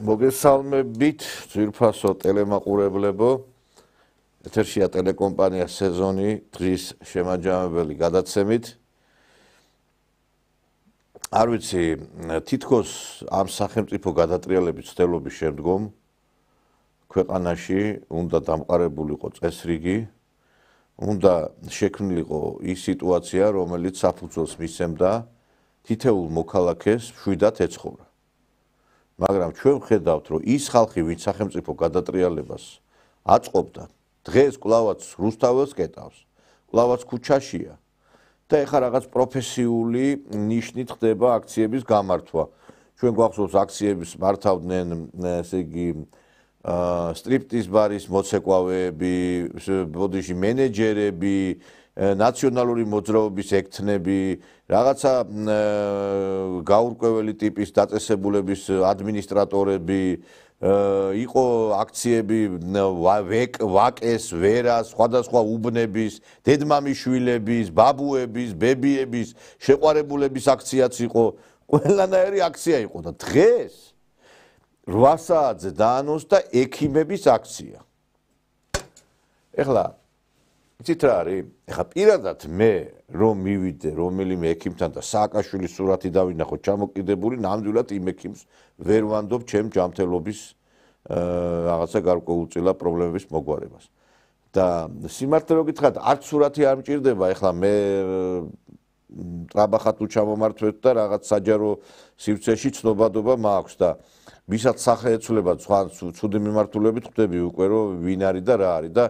მოგესალმებით, ძვირფასო ტელემაყურებლებო. ეთერშია ტელეკომპანია სეზონი დღის შემაჯამებელი გადაცემით. არ ვიცი, თითქოს ამ სახელმწიფო გადატრიალების ცდელობის შემდგომ ქვეყანაში უნდა დამყარებულიყო წესრიგი, უნდა შექმნილიყო ის სიტუაცია, რომელიც საფუძველს მისცემდა თითოეულ მოქალაქეს მშვიდად ეცხოვრა. მაგრამ ჩვენ ვხედავთ, რომ ის ხალხი, ვინც სახელმწიფო გადატრიალებას აწყობდა, დღეს კლავაც რუსთაველს კეტავს, კლავაც ქუჩაშია და ეხლა რაღაც პროფესიული ნიშნით ხდება აქციების გამართვა. ჩვენ გვახსოვს აქციების მართავდნენ, ესე იგი, სტრიპტიზ ბარის მოცეკვავეები, ბოდიში მენეჯერები, ნაციონალური მოძრაობის ექთნები, რაღაცა გაურკვეველი ტიპის დაწესებულების ადმინისტრატორები, იყო აქციები ვაკეს, ვერას, სხვადასხვა უბნების, დედმამიშვილების, ბაბუების, ბებიების, შეყვარებულების აქციაც იყო, ყველანაირი აქცია იყო და დღეს 8 საათზე დაანონსდა ექიმების აქცია. ეხლა იცით რა არის? ეხლა პირადად მე რომ მივიდე რომელიმე ექიმთან და სააკაშვილის სურათი დავინახო ჩამოკიდებული, ნამდვილად იმ ექიმს ვერ ვანდობ ჩემ ჯანმრთელობის რაღაცა გარკვეულწილა პრობლემების მოგვარებას. და სიმართლე რო გითხრათ, არც სურათი არ მჭირდება, ეხლა მე ტრაბახად უჩამომართვეთ და რაღაც საჯარო სივრცეში ცნობადობა მაქვს და ვისაც სახე ეცვლება ცუდი მიმართულებით ხვდები უკვე რომ ვინ არის და რა არის და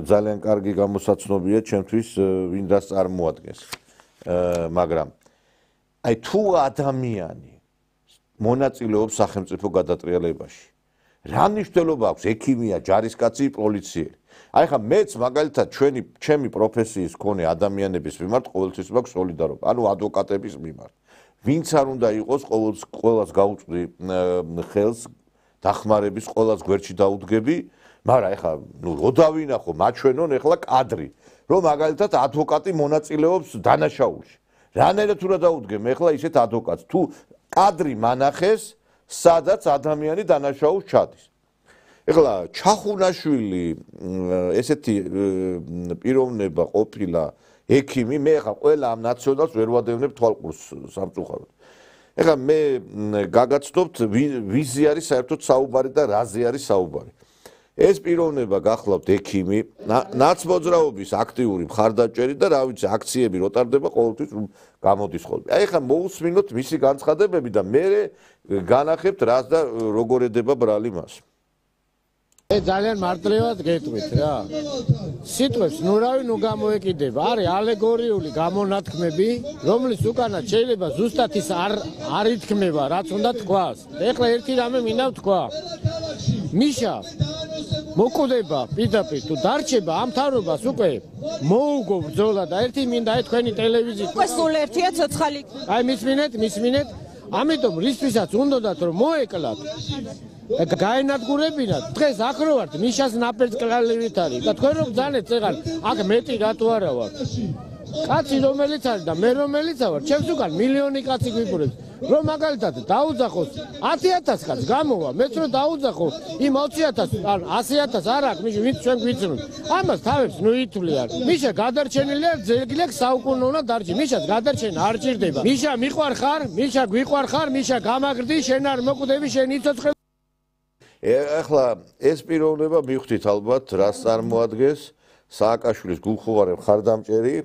ძალიან კარგი გამოსაცნობია ჩემთვის ვინ რას წარმოადგენს. მაგრამ აი თუ ადამიანი მონაწილეობს სახელმწიფო გადატრიალებაში, რა მნიშვნელობა აქვს ექიმია, ჯარისკაცი, პოლიციელი? აი ხა მეც მაგალითად ჩემი პროფესიის მქონე ადამიანების მიმართ ყოველთვის მაქვს სოლიდარობა, ანუ ადვოკატების მიმართ. ვინც არ უნდა იყოს, ყოველას გაუწვდი ხელს დახმარების, ყოველას გვერდში დაუდგები, მაგრამ ეხლა რო დავინახო მაჩვენონ ეხლა კადრი, რომ მაგალითად ადვოკატი მონაწილეობს დანაშაულში. რანაირად უნდა დაუდგემ ეხლა ისეთ ადვოკატს, თუ კადრი მანახეს, სადაც ადამიანი დანაშაულს ჩადის. ეხლა ჩახუნაშვილი ესეთი პიროვნება ყოფილა ექიმი, მე ეხლა ყველა ამ ნაციონალს ვერ ვადევნებ თვალყურს სამწუხაროდ. ეხლა მე გაგაცნობთ ვიზი არის საერთოდ საუბარი და რაზე არის საუბარი. ეს პიროვნება გახლავთ ექიმი, ნაცმოძრაობის აქტიური მხარდაჭერი და რა ვიცი, აქციები რო ტარდება, ყოველთვის გამოდის ხოლმე. აი ეხლა მოусმინოთ მისი განცხადებები და მე განახებთ რას და როგორ ედება ბრალი მას. ძალიან მარტივად გეტყვით რა. სიტყვებს ნურავი ნუ გამოეკიდება. არის ალეგორიული გამონათქმები, რომლის უკანაც შეიძლება ზუსტად ის არ ითქმება, რაც უნდა თქვას. ეხლა ერთი რამე მინდა ვთქვა. მიშა მოკვდება პირდაპირ თუ დარჩება ამ თავრობას უკვე მოუგო ბრძოლა და ერთი მინდა თქვენი ტელევიზიით. უკვე სულ ერთია ცოცხალი. აი მისმინეთ. ამიტომ რისთვისაც უნდათ რომ მოეკლათ. გაენადგურებინათ. დღეს აქ რო ვართ, მიშას ნაპერწკლალივით არის და თქვენ რომ ბრძანეთ წეღარ, აქ მეტი რატო არა ვარ. კაცი რომელიც არის და მე რომელიც ვარ, ჩემს უკან მილიონი კაცი გვიპურებს. რომ მაგალითად დაუძახოს 10,000 კაც გამოვა, მეც რომ დაუძახო იმ 20,000 ან 100,000 არ აქვს, მიშა ვინც ჩვენ გვიცნობთ. ამას თავებს ნუ ითვლიან. მიშა გადარჩენილია ძეგლեք საუკუნო უნდა დარჩი. მიშას გადარჩენა არ ჭირდება. მიშა მიყვარხარ, მიშა გვიყვარხარ, მიშა გამაგრდი, შენ არ მოკვდები, შენ იცოცხლე. ეხლა ეს პიროვნება მივხვდით ალბათ რას წარმოადგენს სააკაშვილის გულხოვარი მხარდამჭერი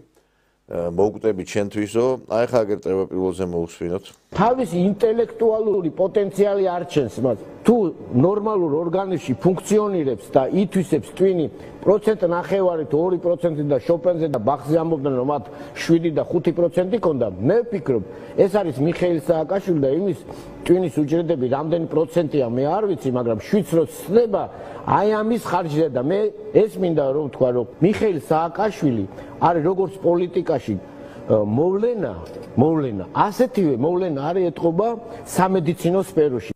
მოუკვდები ჩვენთვისო. აი ხა აგერ ტელეპრილოზე მოусვინოთ. თავისი ინტელექტუალური პოტენციალი არჩენს მას. თუ ნორმალურ ორგანიზმში ფუნქციონირებს და ითვისებს ტვინი 1.5% თუ 2% და შოპენზე და ბახზე ამბობდნენ რომ მათ 7 და 5% ქონდა. მე ვფიქრობ, ეს არის მიხეილ სააკაშვილი და იმის ტვინის უჯრედები რამდენი პროცენტია მე არ ვიცი, მაგრამ 7 რო ცდება აი ამის ხარჯზე და მე ეს მინდა რომ ვთქვა, რომ მიხეილ სააკაშვილი არის როგორც პოლიტიკაში მოვლენა, ასეთივე მოვლენა არის ეთყობა სამედიცინო სფეროში.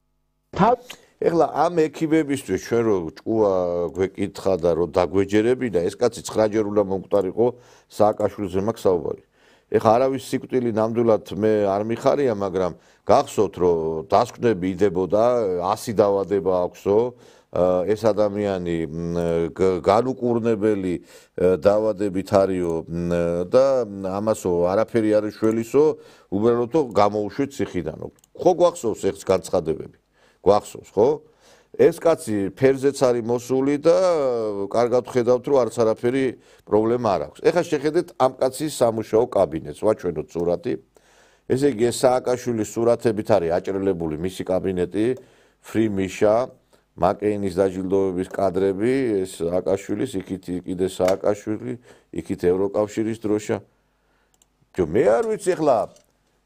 ეხლა ამ ექიმებისთვის ჩვენ რო ჭკუა გვეკითხა და რო დაგვეჯერებინა, ეს კაცი 9 ჯერ უნდა მომკვდარიყო სააკაშვილზე მაქვს საუბარი. ეხა არავის სიკვდილი ნამდვილად მე არ მიხარია, მაგრამ გახსოვთ რომ დასკვნები იდებოდა 100 დაავადება აქვსო, ეს ადამიანი განუკურნებელი დაავადებით არისო და ამასო არაფერი არ შველისო, უბრალოდ გამოუშვით ციხიდანო. ხო გვახსოვს ეს განცხადებები? გვახსოვს, ხო? ეს კაცი ფერზეც არის მოსული და კარგად ხედავთ რომ არც არაფერი პრობლემა არ აქვს. ეხლა შეხედეთ ამ კაცის სამუშაო კაბინეტს, ვაჩვენოთ სურათი. ესე იგი ეს სააკაშვილის სურათებით არის აჭრილებული მისი კაბინეტი, ფრი მიშა, მაკეინის დაჯილდოების კადრები, ეს სააკაშვილის, იქით კიდე სააკაშვილი, იქით ევროკავშირის დროშა. მე არ ვიცი ეხლა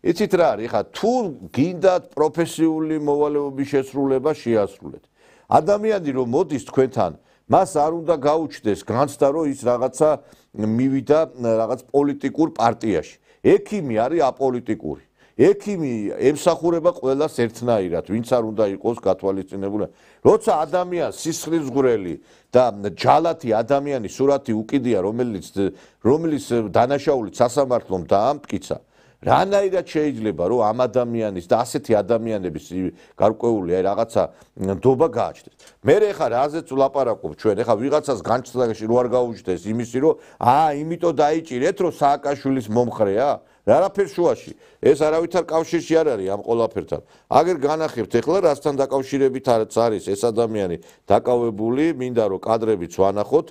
იცით რა არის, ეხლა თუ გინდათ პროფესიული მოვალეობის შესრულება შეასრულეთ. ადამიანი რომ მოდის თქვენთან, მას არ უნდა გაუჩნდეს განცდა რომ ის რაღაცა მივიდა რაღაც პოლიტიკურ პარტიაში. ექიმი არის აპოლიტიკური. ექიმი ემსახურება ყველას ერთნაირად, ვინც არ უნდა იყოს გათვალისწინებული. როცა ადამიანს სისხლისღვრელი და ჯალათი ადამიანის სურათი უკიდია, რომელიც დანაშაულით სასამართლომ დაამტკიცა, რანაირად შეიძლება რომ ამ ადამიანის და ასეთი ადამიანების გარკვეული რაღაცა ნდობა გააჩნდეს. მე ხა რაზეც ვლაპარაკობ ჩვენ, ხა ვიღაცას განცდაში რო არ გაუჩნდეს იმისი რომ იმიტომ დაიჭირეთ რომ სააკაშვილის მომხრეა? რარაფერ შუაში. ეს არავითარ კავშირში არ არის ამ ყველაფერთან. აგერ განახებთ ეხლა რასთან დაკავშირებით არის ეს ადამიანი დაკავებული, მინდა რომ კადრებიც ვანახოთ.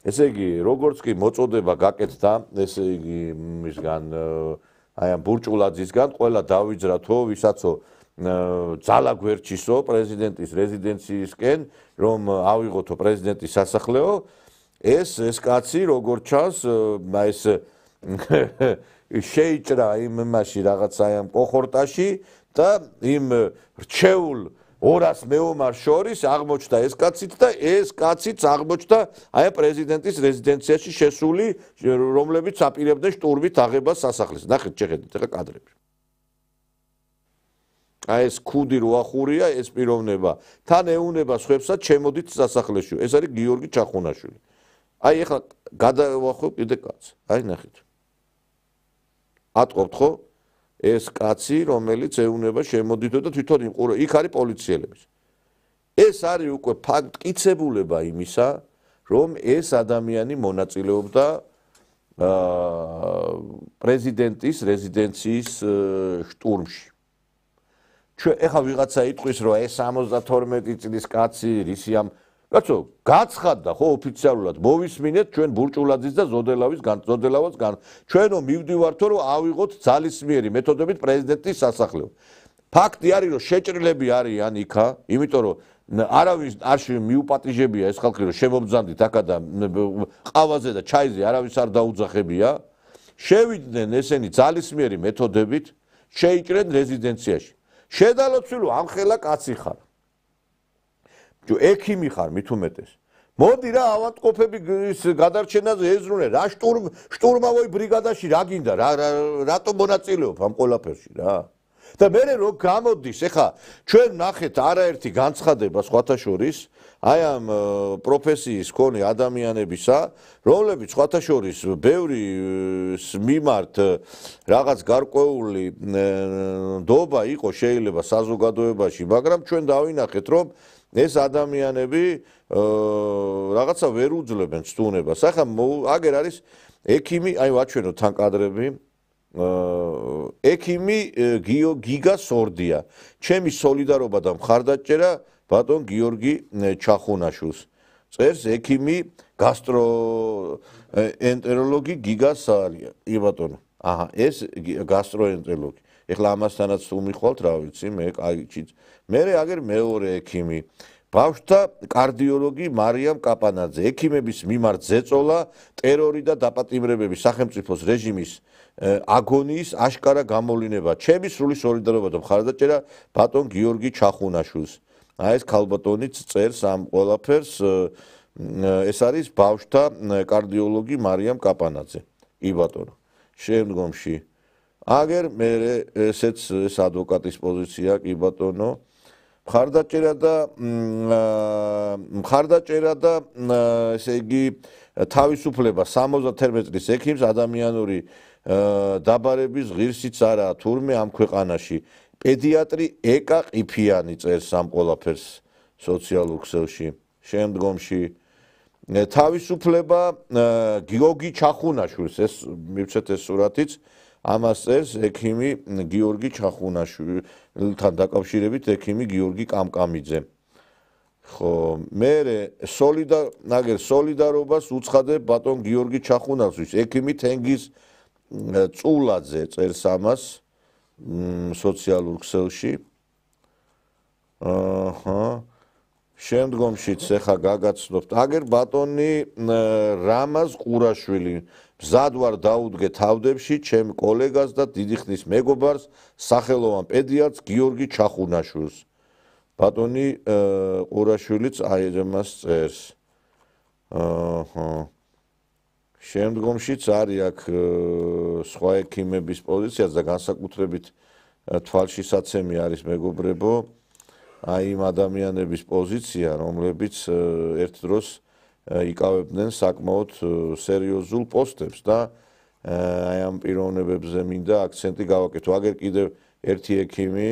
ესე იგი, როგორც კი მოწოდება გაკეთდა, ესე იგი მისგან აი ამ ბურჭულაძისგან ყველა დავიძრათო, ვისაც ძალა გვერდჩისო პრეზიდენტის რეზიდენციისკენ, რომ ავიღოთო პრეზიდენტის სასახლეო, ეს კაცი როგორც ჩანს, ეს შეიჭრა იმ მასში რაღაც აი ამ კოხორტაში და იმ რჩეულ 200 მეომარ შორის აღმოჩნდა ეს კაციც და ეს კაციც აღმოჩნდა აი პრეზიდენტის რეზიდენციაში შესული, რომლებიც აპირებდნენ შტურმით აღებას სასახლეს. ნახეთ, შეხედეთ ახლა კადრები. აი ეს ქუდი რო ახურია, ეს პიროვნება თან ეუნება სხვებსაც ჩემოდით სასახლეში. ეს არის გიორგი ჩახუნაშვილი. აი ახლა გადავახო კიდე კაცს. აი ნახეთ. ატყობთ ხო? ეს კაცი, რომელიც ეუნება შემოდითო და თვითონ იმყურა, იქ არის პოლიციელები. ეს არის უკვე ფაქტკიცებულება იმისა, რომ ეს ადამიანი მონაწილეობდა პრეზიდენტის რეზიდენციის შტურმში. ჩვენ ეხლა ვიღაცა იტყვის, რომ ეს 72 წლის კაცი რისი ამ კაცო, გაცხადდა ხო ოფიციალურად, მოვისმინეთ ჩვენ ბურჭულაძის და ზოდელავას ჩვენო მივდივართო რომ ავიღოთ ძალისმიერი მეთოდებით პრეზიდენტის სასახლეო. ფაქტი არის რომ შეჭრილები არიან იქა, იმიტომ რომ არავის არ მიუპატიჟებია ეს ხალხი რომ შემობძანდით აქა და ყავაზე და ჩაიზე არავის არ დაუძახებია. შევიდნენ ესენი ძალისმიერი მეთოდებით, შეიჭრენ რეზიდენციაში. შედალოცვილო ამხელა კაცი ხარ. ექიმი ხარ მით უმეტეს. მოდი რა ავადმყოფები გადარჩენაზე ეზრუნე, რა შტურმავოი ბრიგადაში რა გინდა, რატო მონაწილეობ ამ ყველაფერში რა? და მე რო გამოდის, ეხა ჩვენ ნახეთ არაერთი განცხადება სხვათა შორის, აი ამ პროფესიის მქონე ადამიანებისა, რომლებიც სხვათა შორის ბევრი მიმართ რაღაც გარკვეული ნდობა იყო შეიძლება საზოგადოებაში, მაგრამ ჩვენ დავინახეთ რომ ეს ადამიანები რაღაცა ვერ უძლებენ სტუნებას. ახლა აგერ არის ექიმი, აი ვაჩვენოთ თან კადრები. ექიმი გიგა სორდია. ჩემი სოლიდარობა და მხარდაჭერა ბატონ გიორგი ჩახუნაშვილს. წერს ექიმი გასტროენტეროლოგი გიგა სარია. ი ბატონო. აჰა, ეს გასტროენტეროლოგი. ეხლა ამასთანაც თუ მიხვალთ, რა ვიცი, მე კაიჩიც. მე აგერ მეორე ექიმი. ბავშვთა კარდიოლოგი მარიამ კაპანაძე. ექიმების მიმართ ზეწოლა, ტერორი და დაპატიმრებები სახელმწიფოს რეჟიმის აგონიის აშკარა გამოვლინება. ჩემი სრული სოლიდარობა და მხარდაჭერა ბატონ გიორგი ჩახუნაშვილს. აი ეს ქალბატონიც წერს ამ ყველაფერს. ეს არის ბავშვთა კარდიოლოგი მარიამ კაპანაძე. ი ბატონო. შემდგომში აგერ მე ესეც ეს ადვოკატის პოზიცია, კი ბატონო. მხარდაჭერა და ესე იგი თავისუფლება 71 წლის ექიმს ადამიანური დაბარების ღირსიც არაა თურმე ამ ქვეყანაში. პედიატრი ეკა ყიფიანი წერს ამ ყველაფერს სოციალურ ქსელში. შემდგომში თავისუფლება გიორგი ჩახუნაშვილს, ეს მივცეთ ეს სურათიც, ამას წერს ექიმი გიორგი ჩახუნაშვილთან დაკავშირებით ექიმი გიორგი კამკამიძე. ხო, მერე სოლიდარობას უცხადებ ბატონ გიორგი ჩახუნაშვილს, ექიმი თენგიზ წულაძე წერს ამას სოციალურ ქსელში. შემდგომშიც ეხა გაგაცნობთ, აგერ ბატონი რამაზ ყურაშვილი მზად ვარ დაუდგე თავდებში ჩემ კოლეგას და დიდი ხნის მეგობარს სახელოვან პედიატრს გიორგი ჩახუნაშვილს. ბატონი ყურაშვილიც აი ამას წერს. შემდგომშიც არის აქ სხვა ექიმების პოზიციაც და განსაკუთრებით თვალშისაცემი არის მეგობრებო აი იმ ადამიანების პოზიცია, რომლებიც ერთ დროს იკავებდნენ საკმაოდ სერიოზულ პოსტებს და აი ამ პიროვნებებზე მინდა აქცენტი გავაკეთო. აგერ კიდევ ერთი ექიმი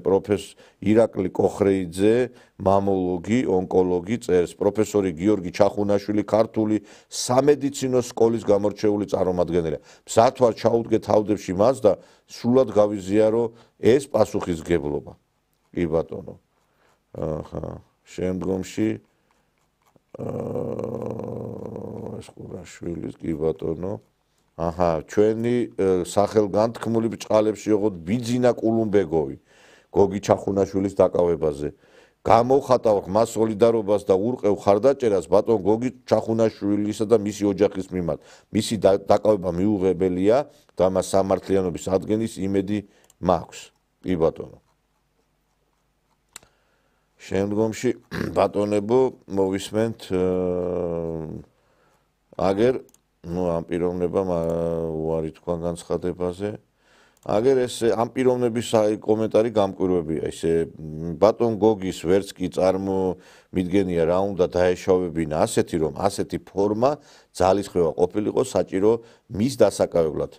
პროფესორ ირაკლი კოხრეიძე, მამოლოგი, ონკოლოგი წერს, პროფესორი გიორგი ჩახუნაშვილი ქართული სამედიცინო სკოლის გამორჩეული წარმომადგენელია. მზად ვარ ჩაუდგე თავდებში მას და სრულად გავიზიარო ეს პასუხისმგებლობა. კი ბატონო. შემდგომში ეს ყურაშვილის კი ბატონო. ჩვენი სახელგანთქმული ბრჭყალებში ოღონდ ბიძინა კულუმბეგოვი გოგი ჩახუნაშვილის დაკავებაზე. გამოვხატავ მას სოლიდარობას და ურყევ ხარდაჭერას ბატონ გოგი ჩახუნაშვილისა და მისი ოჯახის მიმართ. მისი დაკავება მიუღებელია და მას სამართლიანობის ადგენის იმედი მაქვს. კი ბატონო. შემდგომში ბატონებო მოვისმენთ აგერ ამ პიროვნებამ უარი თქვა განცხადებაზე. აგერ ეს ამ პიროვნების კომენტარი გამკვირვებია. ესე ბატონ გოგის ვერც კი წარმომიდგენია რა უნდა დაეშავებინა ასეთი რომ ასეთი ფორმა ძალისხმევა ყოფილიყო საჭირო მის დასაკავებლად.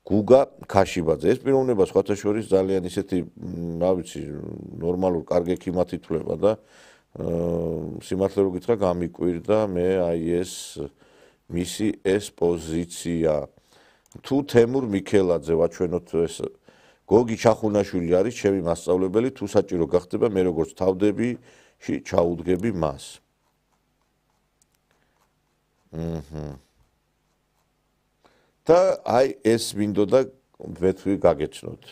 გუგა ქაშიბაძე ეს პიროვნება სხვათა შორის ძალიან ისეთი რა ვიცი ნორმალურ კარგი ექიმად ითვლება და სიმართლე რო გითხრა გამიკვირდა მე აი ეს მისი ეს პოზიცია. თუ თემურ მიქელაძე ვაჩვენოთ ეს გოგი ჩახუნაშვილი არის ჩემი მასწავლებელი, თუ საჭირო გახდება მე როგორც თავდებში ჩაუდგები მას. და აი ეს მინდოდა ვეთვი გაგეცნოთ.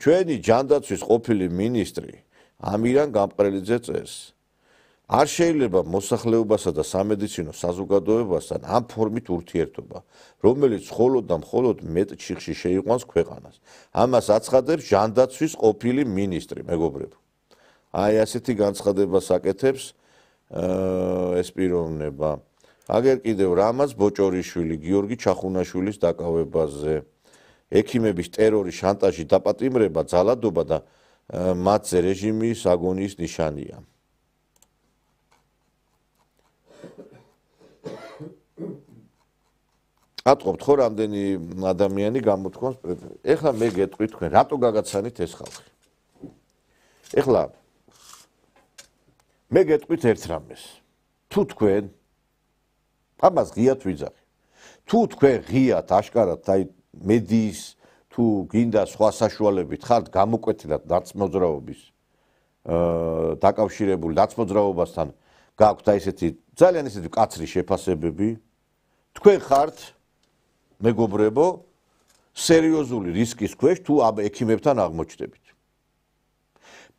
ჩვენი ჯანდაცვის ყოფილი მინისტრი ამირან გამყრელიძე წერს. არ შეიძლება მოსახლეობასა და სამედიცინო საზოგადოებასთან ამ ფორმით ურთიერთობა, რომელიც მხოლოდ და მხოლოდ მეტ ჩიხში შეიყვანს ქვეყანას. ამას აცხადებს ჯანდაცვის ყოფილი მინისტრი, მეგობრებო. აი ასეთი განცხადებას აკეთებს ეს პიროვნება. აგერ კიდევ რამაზ ბოჭორიშვილი, გიორგი ჩახუნაშვილის დაკავებაზე. ექიმების ტერორი, შანტაჟი, დაპატიმრება, ძალადობა და მათზე რეჟიმის აგონიის ნიშანია. ატყობთ ხო რამდენი ადამიანი გამოთქვამს ეხლა მე გეტყვით თქვენ რატო გაგაცანით ეს ხალხი ეხლა მე გეტყვით ერთ რამეს თუ თქვენ ამას ღიად ვიძახი თუ თქვენ ღიად აშკარად აი მედიის თუ გინდა სხვა საშუალებით ხართ გამოკვეთილად ნაცმოძრაობის დაკავშირებული ნაცმოძრაობასთან გაქვთ აი ესეთი ძალიან ისეთი კაცრი შეფასებები თქვენ ხართ მეგობრებო სერიოზული რისკის ქვეშ თუ ამ ექიმებთან აღმოჩნდებით.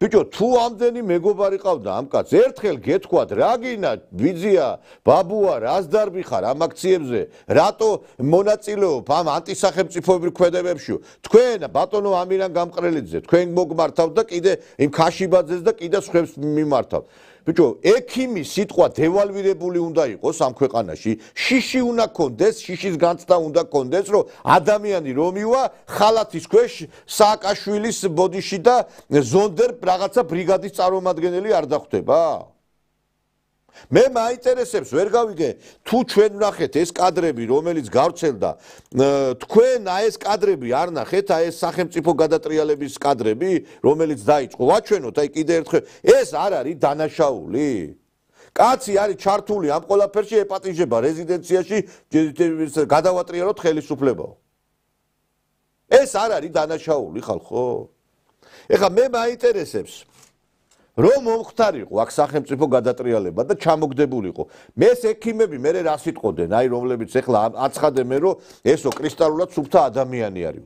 ბიჭო, თუ ამდენი მეგობარი ყავდა ამ კაცს, ერთხელ გეთქვათ, რა გინა, ბიძია, ბაბუა, რას დარბი ხარ ამ აქციებზე, რატო მონაწილეობ ამ ანტისახელმწიფოებრივ ქმედებებში? თქვენ ბატონო ამირან გამყრელიძე, თქვენ მოგმართავთ და კიდე იმ ქაშიბაძეს და კიდე სხვებს მიმართავთ. ბიჭო, ექიმი სიტყვა დევალვირებული უნდა იყოს ამ ქვეყანაში, შიში უნდა კონდეს, შიშის განცდა უნდა კონდეს, რომ ადამიანი რომივა ხალათის ქვეშ სააკაშვილის ბოდიში და ზონდერ რაღაცა ბრიგადის წარმომადგენელი არ დახვდება. მე მაინტერესებს ვერ გავიგე თუ ჩვენ ვნახეთ ეს კადრები რომელიც გავრცელდა თქვენ ეს კადრები არ ნახეთ ეს სახელმწიფო გადატრიალების კადრები რომელიც დაიწყო ვაჩვენოთ აი კიდე ერთხელ ეს არ არის დანაშაული კაცი არის ჩართული ამ ყველაფერში ეპატიჟება რეზიდენციაში გადავატრიალოთ ხელისუფლებაო ეს არ არის დანაშაული ხალხო ეხლა მე მაინტერესებს რომ მომხდარიყო აქ სახელმწიფო გადატრიალება და ჩამოგდებულიყო მე ეს ექიმები მე რას იტყოდნენ აი რომლებიც ეხლა აცხადე მე რომ ესო კრისტალურად სუფთა ადამიანი არის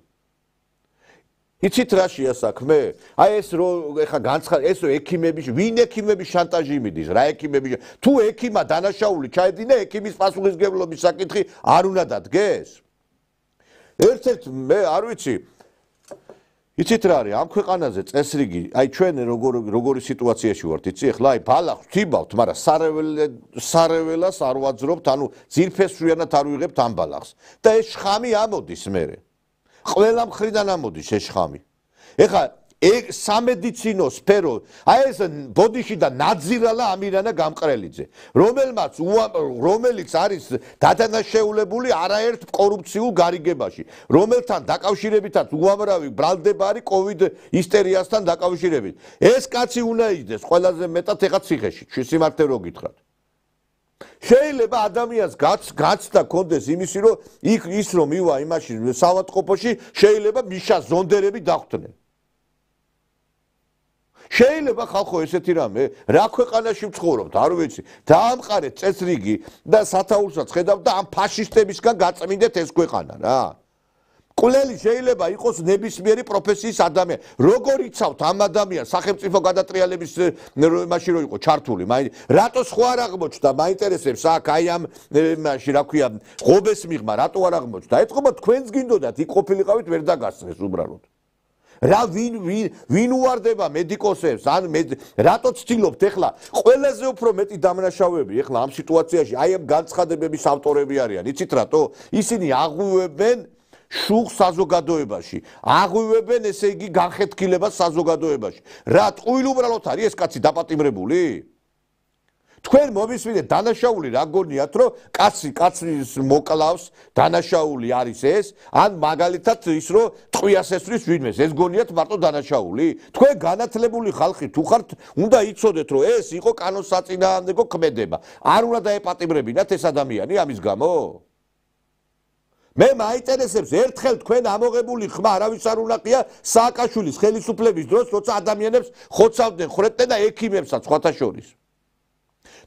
იცით რაშია საქმე აი ეს რომ ეხლა განცხადი ესო ექიმების ვინ ექიმების შანტაჟი მიდის რა ექიმების თუ ექიმა დანაშაული ჩაედინა ექიმის პასუხისმგებლობის საკითხი არ უნდა დადგეს ერთ-ერთ მე არ ვიცი იცით რა არის ამ ქვეყანაზე წესრიგი აი ჩვენ როგორი სიტუაციაში ვართ იცი ეხლა აი ბალახს ვთიბავთ მაგრამ სარეველას არ ვაძრობთ ანუ ძირფესვიანად არ ვიღებთ ამ ბალახს და ეს შხამი ამოდის მერე ყველა მხრიდან ამოდის ეს შხამი ეხლა სამედიცინო სფერო აი ეს ბოდიში და ნაძირალა ამირანა გამყრელიძე რომელიც არის დადანაშაულებული არაერთ კორუფციულ გარიგებაში რომელთან დაკავშირებითაც უამრავი ბრალდება არის კოვიდ ისტერიასთან დაკავშირებით ეს კაცი უნდა იჯდეს ყველაზე მეტად ეხა ციხეში სიმართლე რო გითხრათ შეიძლება ადამიანს გაცდა კონდეს იმისი რომ ის რომ მივა იმაში საავადმყოფოში შეიძლება მიშა ზონდერები დახვდნენ შეიძლება ხალხო ესეთი რამე რა ქვეყანაში ვცხოვრობთ არ ვიცი დაამყარეთ წესრიგი და სათაურსაც ხედავთ და ამ ფაშისტებისგან გაწმინდეთ ეს ქვეყანა რა კვლელი შეიძლება იყოს ნებისმიერი პროფესიის ადამიანი როგორ იცავთ ამ ადამიანს სახელმწიფო გადატრიალების იმაში რო იყო ჩართული რატო სხვა არ აღმოჩნდა მაინტერესებს აქ აი ამ იმაში რა ქვია ღობეს მიღმა რატო არ აღმოჩნდა ეთქობა თქვენს გინდოდათ იქ ყოფილიყავით ვერ დაგასწრეს უბრალოდ რა ვინ უვარდება მედიკოსებს ან რატო ცდილობთ ეხლა ყველაზე უფრო მეტი დამნაშავეები ეხლა ამ სიტუაციაში აი ამ განცხადებების ავტორები არიან იცით რატო ისინი აღვივებენ შუხ საზოგადოებაში აღვივებენ ესე იგი განხეთქილებას საზოგადოებაში რა ტყუილ უბრალოდ არის ეს კაცი დაპატიმრებული თქვენ მომისმინეთ დანაშაული რა გონიათ რომ კაცის მოკლავს დანაშაული არის ეს ან მაგალითად ის რომ ტყვიას ესვრის ვინმეს ეს გონიათ მარტო დანაშაული თქვენ განათლებული ხალხი თუ ხართ უნდა იცოდეთ რომ ეს იყო კანონს საწინააღმდეგო ქმედება არ უნდა დაეპატიმრებინათ ეს ადამიანი ამის გამო მე მაინტერესებს ერთხელ თქვენ ამოღებული ხმა არავის არ უნაყია სააკაშვილის ხელისუფლების დროს როცა ადამიანებს ხოცავდნენ ხრეტდნენ და ექიმებსაც სხვათა შორის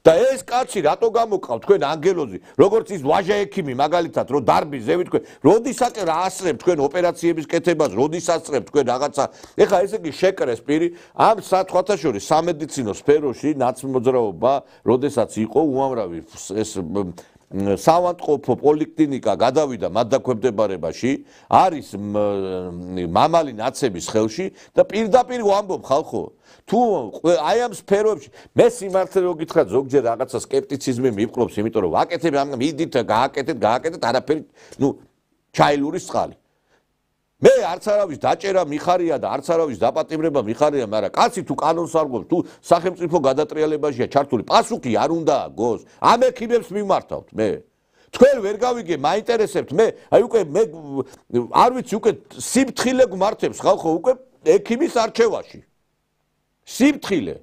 და ეს კაცი რატო გამოყავ თქვენ ანგელოზი როგორც ის ვაჟა ექიმი მაგალითად რომ დარბის ზევით თქვენ როდისაკ რა ასწრებ თქვენ ოპერაციების კეთებას როდის ასწრებ თქვენ რაღაცა ეხლა ესე იგი შეკრეს პირი ამ სხვათა შორის სამედიცინო სფეროში ნაცმოძრაობა როდესაც იყო უამრავი ეს საავადმყოფო პოლიკლინიკა გადავიდა მათდაქვემდებარებაში არის მამალი ნაცების ხელში და პირდაპირ ვამბობ ხალხო თუ აი ამ სფეროებში მე სიმართლე რო გითხრათ ზოგჯერ რაღაცა სკეპტიციზმი მივყრობს იმიტომ რომ ვაკეთებ ამ მიდით გააკეთეთ არაფერი ჩაილურის წყალი მე არც არავის დაჭერა მიხარია და არც არავის დაპატიმრება მიხარია მაგრამ კაცი თუ კანონს არ გვაქვს თუ სახელმწიფო გადატრიალებაშია ჩართული პასუხი არ უნდა გოს ამ ექიმებს მიმართავთ მე თქვენ ვერ გავიგე მაინტერესებთ მე აი უკვე მე არ ვიცი უკვე სიფთხილე გვმართებს ხალხო უკვე ექიმის არჩევაში სიფთხილე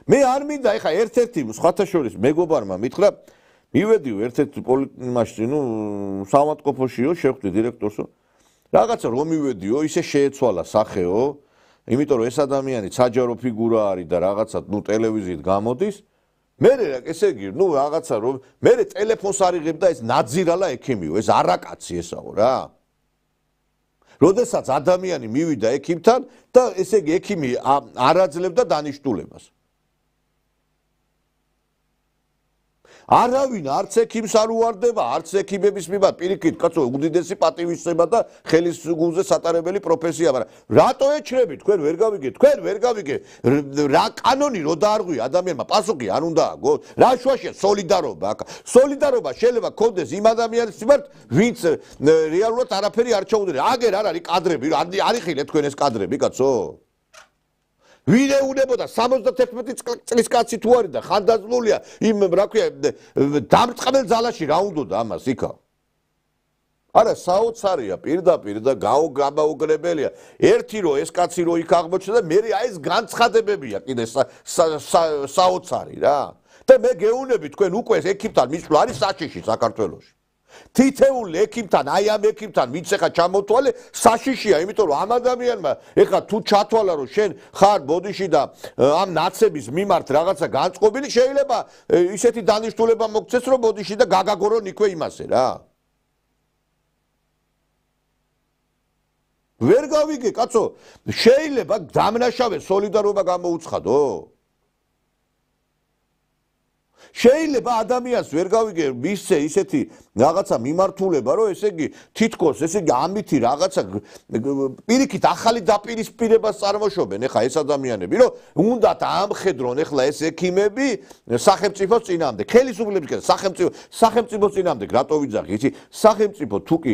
მე არ მინდა ეხა ერთ-ერთი სხვათა შორის მეგობარმა მითხრა მივედი ერთ-ერთ იმაში ნუ საავადმყოფოშიო შევხვდი დირექტორსო რაღაცა რომ მივედიო ისე შეეცვალა სახეო იმიტომ რომ ეს ადამიანი საჯარო ფიგურა არის და რაღაცა ნუ ტელევიზიით გამოდის მე ესე იგი ნუ რაღაცა რომ მე ტელეფონს არიღებ და ეს ნაძირალა ექიმიო ეს არაკაცი ესაო რა როდესაც ადამიანი მივიდა ექიმთან და ესე იგი ექიმი არ აძლევდა დანიშნულებას არავინ არც ექიმს არ უვარდება, არც ექიმების მიმართ პირიქით, კაცო, უდიდესი პატივისცემა და ხელის გულზე სატარებელი პროფესია, მაგრამ რატო ეჩრები თქვენ ვერ გავიგე, რა კანონი რო დაარღვია ადამიანმა, პასუხი არ უნდა აგოს, რა შუაშია სოლიდარობა აქ. სოლიდარობა შეიძლება გქონდეს იმ ადამიანის მიმართ, ვინც რეალურად არაფერი არ ჩაუდენია. აგერ არ არის კადრები, არ იხილეთ თქვენ ეს კადრები, კაცო. ვინ ეუნებოდა 71 წლის კაცი თუ არის და ხანდაზმულია იმ რა ქვია დამწყებელ ძალაში რა უნდოდა ამას იქა არა საოცარია პირდაპირ და გამაუგრებელია ერთი რო ეს კაცი რო იქ აღმოჩნდა და მე აი ეს განცხადებებია კიდე საოცარი რა და მე გეუნები თქვენ უკვე ექიმთან მისვლა არის საშიში საქართველოში თითეული ექიმთან აი ამ ექიმთან ვინც ეხა ჩამოთვალე საშიშია იმიტომ რომ ამ ადამიანმა ეხა თუ ჩათვალა რომ შენ ხარ ბოდიში და ამ ნაცების მიმართ რაღაცა განწყობილი შეიძლება ისეთი დანიშნულება მოგცეს რომ ბოდიში და გაგაგორონ იქვე იმასე რა ვერ გავიგე კაცო შეიძლება დამნაშავე სოლიდარობა გამოუცხადო შეიძლება ადამიანს ვერ გავიგე მისცე ისეთი რაღაცა მიმართულება რომ ესე იგი თითქოს ესე იგი ამითი რაღაცა პირიქით ახალი დაპირისპირებას წარმოშობენ ეხა ეს ადამიანები რომ უნდათ ამხედრონ ეხლა ეს ექიმები სახელმწიფოს წინამდე ხელისუფლების სახელმწიფოს წინამდე რატო ვიძახი იცი სახელმწიფო თუკი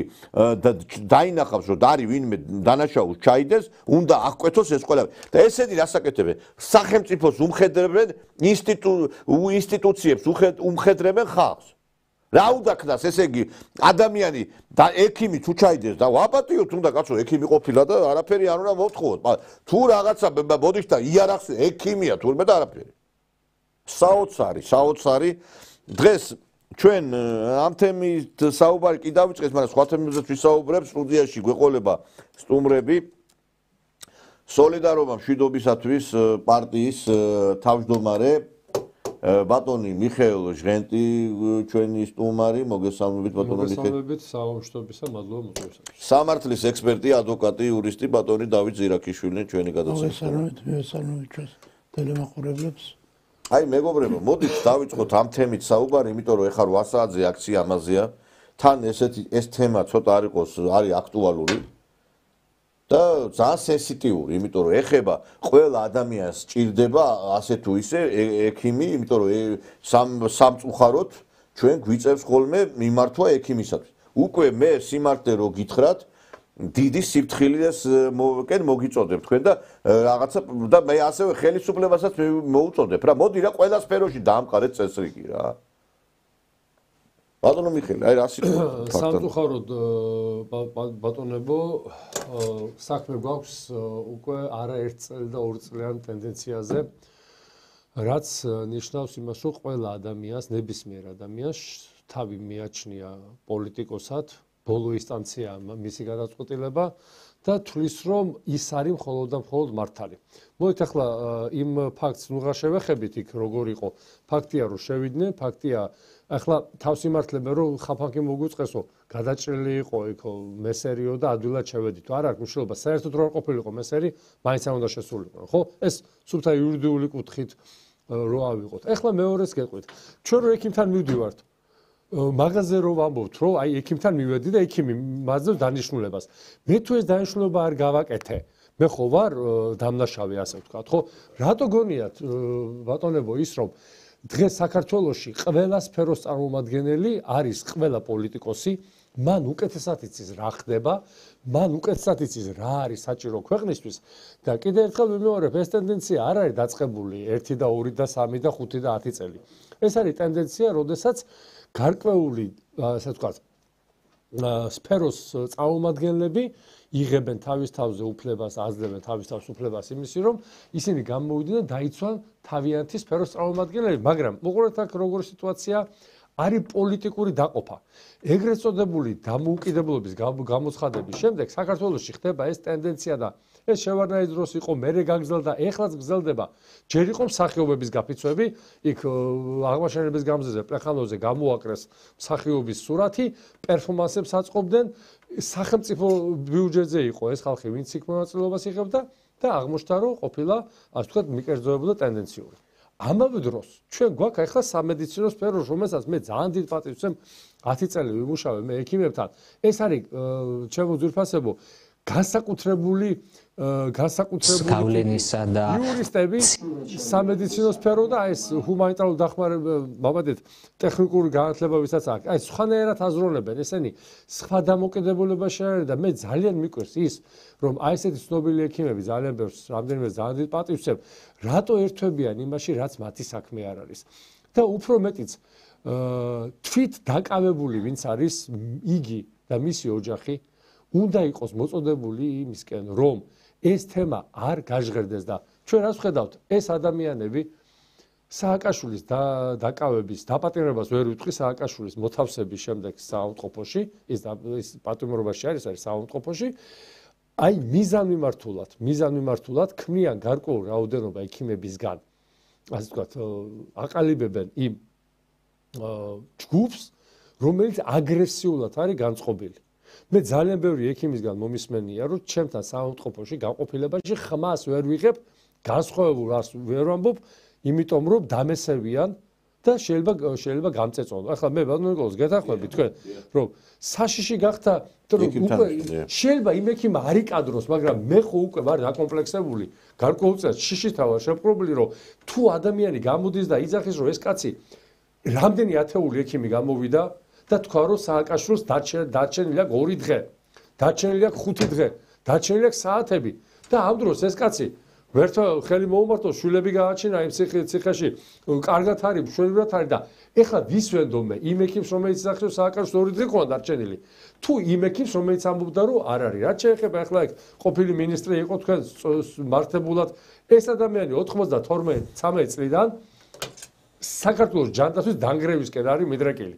დაინახავს რომ არის ვინმე დანაშაულს ჩაიდეს უნდა აღკვეთოს ეს ყველა და ესეთი რასაკეთებენ სახელმწიფოს უმხედრებენ ინსტიტუციებს უმხედრებენ ხალხს რა უნდა ქნას ესე იგი ადამიანი და ექიმი თუ ჩაიდეს და ვაპატიოთ უნდა კაცო ექიმი ყოფილა და არაფერი არ უნდა მოვთხოვოთ თუ რაღაცა ბოდიშთან იარაღს ექიმია თურმე და არაფერი საოცარი დღეს ჩვენ ამ თემით საუბარი კი დავიწყეთ მაგრამ სხვა თემებზეც ვისაუბრებს სტუდიაში გვეყოლება სტუმრები სოლიდარობა მშვიდობისათვის პარტიის თავმჯდომარე ბატონი მიხეილ ჟღენტი ჩვენი სტუმარი მოგესალმებით ბატონო მიხეილ მოგესალმებით სამშვიდობისა მადლობა მოწვევისათვის სამართლის ექსპერტი ადვოკატი იურისტი ბატონი დავით ზირაქიშვილი ჩვენი გადაცემა მოგესალმებით ჩვენს ტელემაყურებლებს აი მეგობრებო მოდით დავიწყოთ ამ თემით საუბარი იმიტომ რომ ეხლა 8 საათზე აქცია ამაზეა თან ეს თემა ცოტა არ იყოს არის აქტუალური და ძალიან სენსიტიური, იმიტომ რომ ეხება ყველა ადამიანს ჭირდება ასე თუ ისე ექიმი, იმიტომ რომ სამწუხაროდ ჩვენ გვიწევს ხოლმე მიმართვა ექიმისათვის. უკვე მე სიმართლე რო გითხრათ, დიდი სიფრთხილეს მოგიწოდებ თქვენ და რაღაცა და მე ასევე ხელისუფლებასაც მოუწოდებ რა. მოდი რა ყველა სფეროში დაამყარეთ წესრიგი რა. ბატონო მიხეილ, აი რა სიტყვა სამწუხაროდ ბატონებო საქმე გვაქვს უკვე არაერთ წელი და 2 წლიან ტენდენციაზე რაც ნიშნავს იმას რომ ყველა ადამიანს ნებისმიერ ადამიანს თავი მიაჩნია პოლიტიკოსად ბოლო ინსტანცია მისი გადაწყვეტილება და თulis რომ ის არის მხოლოდ და მხოლოდ მართალი. მოდით ახლა იმ ფაქტს ნუღარ შევეხებით იქ როგორ იყო. ფაქტია რომ შევიდნენ, ფაქტია ახლა თავს იმართლებენ რომ ხაფანგი მოგვიწყესო, გადაჭრილი იყო იქ მესერიო და ადვილად შევედითო. არ აქვს მნიშვნელობა, საერთოდ რო არ ყოფილიყო მესერი, მაინც არ უნდა შესულიყო, ხო? ეს სუფთა იურიდიული კუთხით რო ავიღოთ. ახლა მეორეს გეტყვით. ჩვენ რო ექიმთან მივდივართ მაღაზიაზე რო ვამბობთ, რომ აი ექიმთან მივედი და ექიმი მაძლევს დანიშნულებას. მე თუ ეს დანიშნულება არ გავაკეთე, მე ხო ვარ დამნაშავე ასე ვთქვათ, ხო? რატო გონიათ ბატონებო ის რომ დღეს საქართველოში ყველა სფეროს წარმომადგენელი არის ყველა პოლიტიკოსი, მან უკეთესად იცის რა ხდება, მან უკეთესად იცის რა არის საჭირო ქვეყნისთვის და კიდევ ერთხელ ვიმეორებ, ეს ტენდენცია არ არის დაწყებული 1 და 2 და 3 და 5 და 10 წელი. ეს არის ტენდენცია, როდესაც გარკვეული, ასე ვთქვათ, სფეროს წარმომადგენლები იღებენ თავის თავზე უფლებას, აძლევენ თავის თავს უფლებას იმისი, რომ ისინი გამოვიდნენ და დაიცვან თავიანთი სფეროს წარმომადგენლები, მაგრამ მოყურეთ აქ როგორი სიტუაცია არის პოლიტიკური დაყოფა. ეგრეთ წოდებული დამოუკიდებლობის გამოცხადების შემდეგ საქართველოში ხდება ეს ტენდენცია და ეს შევარდნაირის დროს იყო, მერე გაგრძელდა, ეხლაც გრძელდება. ჯერ იყო მსახიობების გაფიცვები, იქ აღმაშენებლის გამზეზე, პლეხანოზე გამოაკრეს მსახიობის სურათი, პერფორმანსებს აწყობდნენ, სახელმწიფო ბიუჯეტზე იყო ეს ხალხი, ვინც იქ მონაწილეობას იღებდა და აღმოჩნდა, რომ ყოფილა, ასე ვთქვათ, მიკერძოებული და ტენდენციური. ამავე დროს ჩვენ გვაქვს ახლა სამედიცინო სფერო, რომელსაც მე ძალიან დიდ პატივს ვცემ 10 წელი ვიმუშავე მე ექიმებთან. ეს არის ჩემო ძვირფასებო, განსაკუთრებული განსაკუთრებული გავლენისა და იურისტები სამედიცინო სფერო და ეს ჰუმანიტარული დახმარება, ტექნიკური განათლება ვისაც აქვს. აი სხვანაირად აზროვნებენ ესენი სხვა დამოკიდებულებაში არის და მე ძალიან მიყვარს ის, რომ აი ესეთი ცნობილი ექიმები ძალიან ბევრს რამდენიმე ძალიან დიდ პატივცემ, რატო ერთვებიან იმაში, რაც მათი საქმე არ არის. და უფრო მეტიც თვით დაკავებული ვინც არის იგი და მისი ოჯახი უნდა იყოს მოწოდებული იმისკენ, რომ ეს თემა არ გაჟღერდეს და ჩვენ რას ვხედავთ, ეს ადამიანები სააკაშვილის დაკავების დაპატიმრებას ვერ ვიტყვი სააკაშვილის მოთავსების შემდეგ საავადმყოფოში, ის პატიმრობაში არის საავადმყოფოში, აი მიზან მიმართულად ქმნიან გარკვეულ რაოდენობა ექიმებისგან, ასე ვთქვათ, აყალიბებენ იმ ჯგუფს, რომელიც აგრესიულად არის განწყობილი. მე ძალიან ბევრი ექიმისგან მომისმენია, რომ ჩემთან საავადმყოფოში განყოფილებაში ხმას ვერ ვიღებ, განსხვავებულ რას ვერ ვამბობ, იმიტომ რომ დამესევიან და შეიძლება გამწეწონო. ახლა მე ბატონო ნიკოლოზ გეთანხმები თქვენ, რომ საშიში გახდა, რომ უკვე შეიძლება იმ ექიმა არ იკადროს, მაგრამ მე ხო უკვე ვარ დაკომპლექსებული, გარკვეულწილად შიშითა ვარ შეპყრობილი, რომ თუ ადამიანი გამოდის და იძახის, რომ ეს კაცი რამდენი ათეული ექიმი გამოვიდა და თქვა რომ სააკაშვილს დარჩენილი აქვს 2 დღე, დარჩენილი აქვს 5 დღე, დარჩენილი აქვს საათები და ამ დროს ეს კაცი ვერთ ხელი მოუმართო, შვილები გააჩინა იმ ციხეში, კარგად არის, მშვენივრად არის და ეხლა ვის ვენდო მე იმ ექიმს, რომელიც სახშო სააკაშვილს 2 დღე ყოა დარჩენილი. თუ იმ ექიმს, რომელიც ამბობდა რომ არ არის, რაც შეეხება ეხლა ეგ ყოფილი მინისტრი იყო თქვენ მართებულად, ეს ადამიანი 92-13 წლიდან საქართველოს ჯანდაცვის დანგრევისკენ არის მიდრეკილი.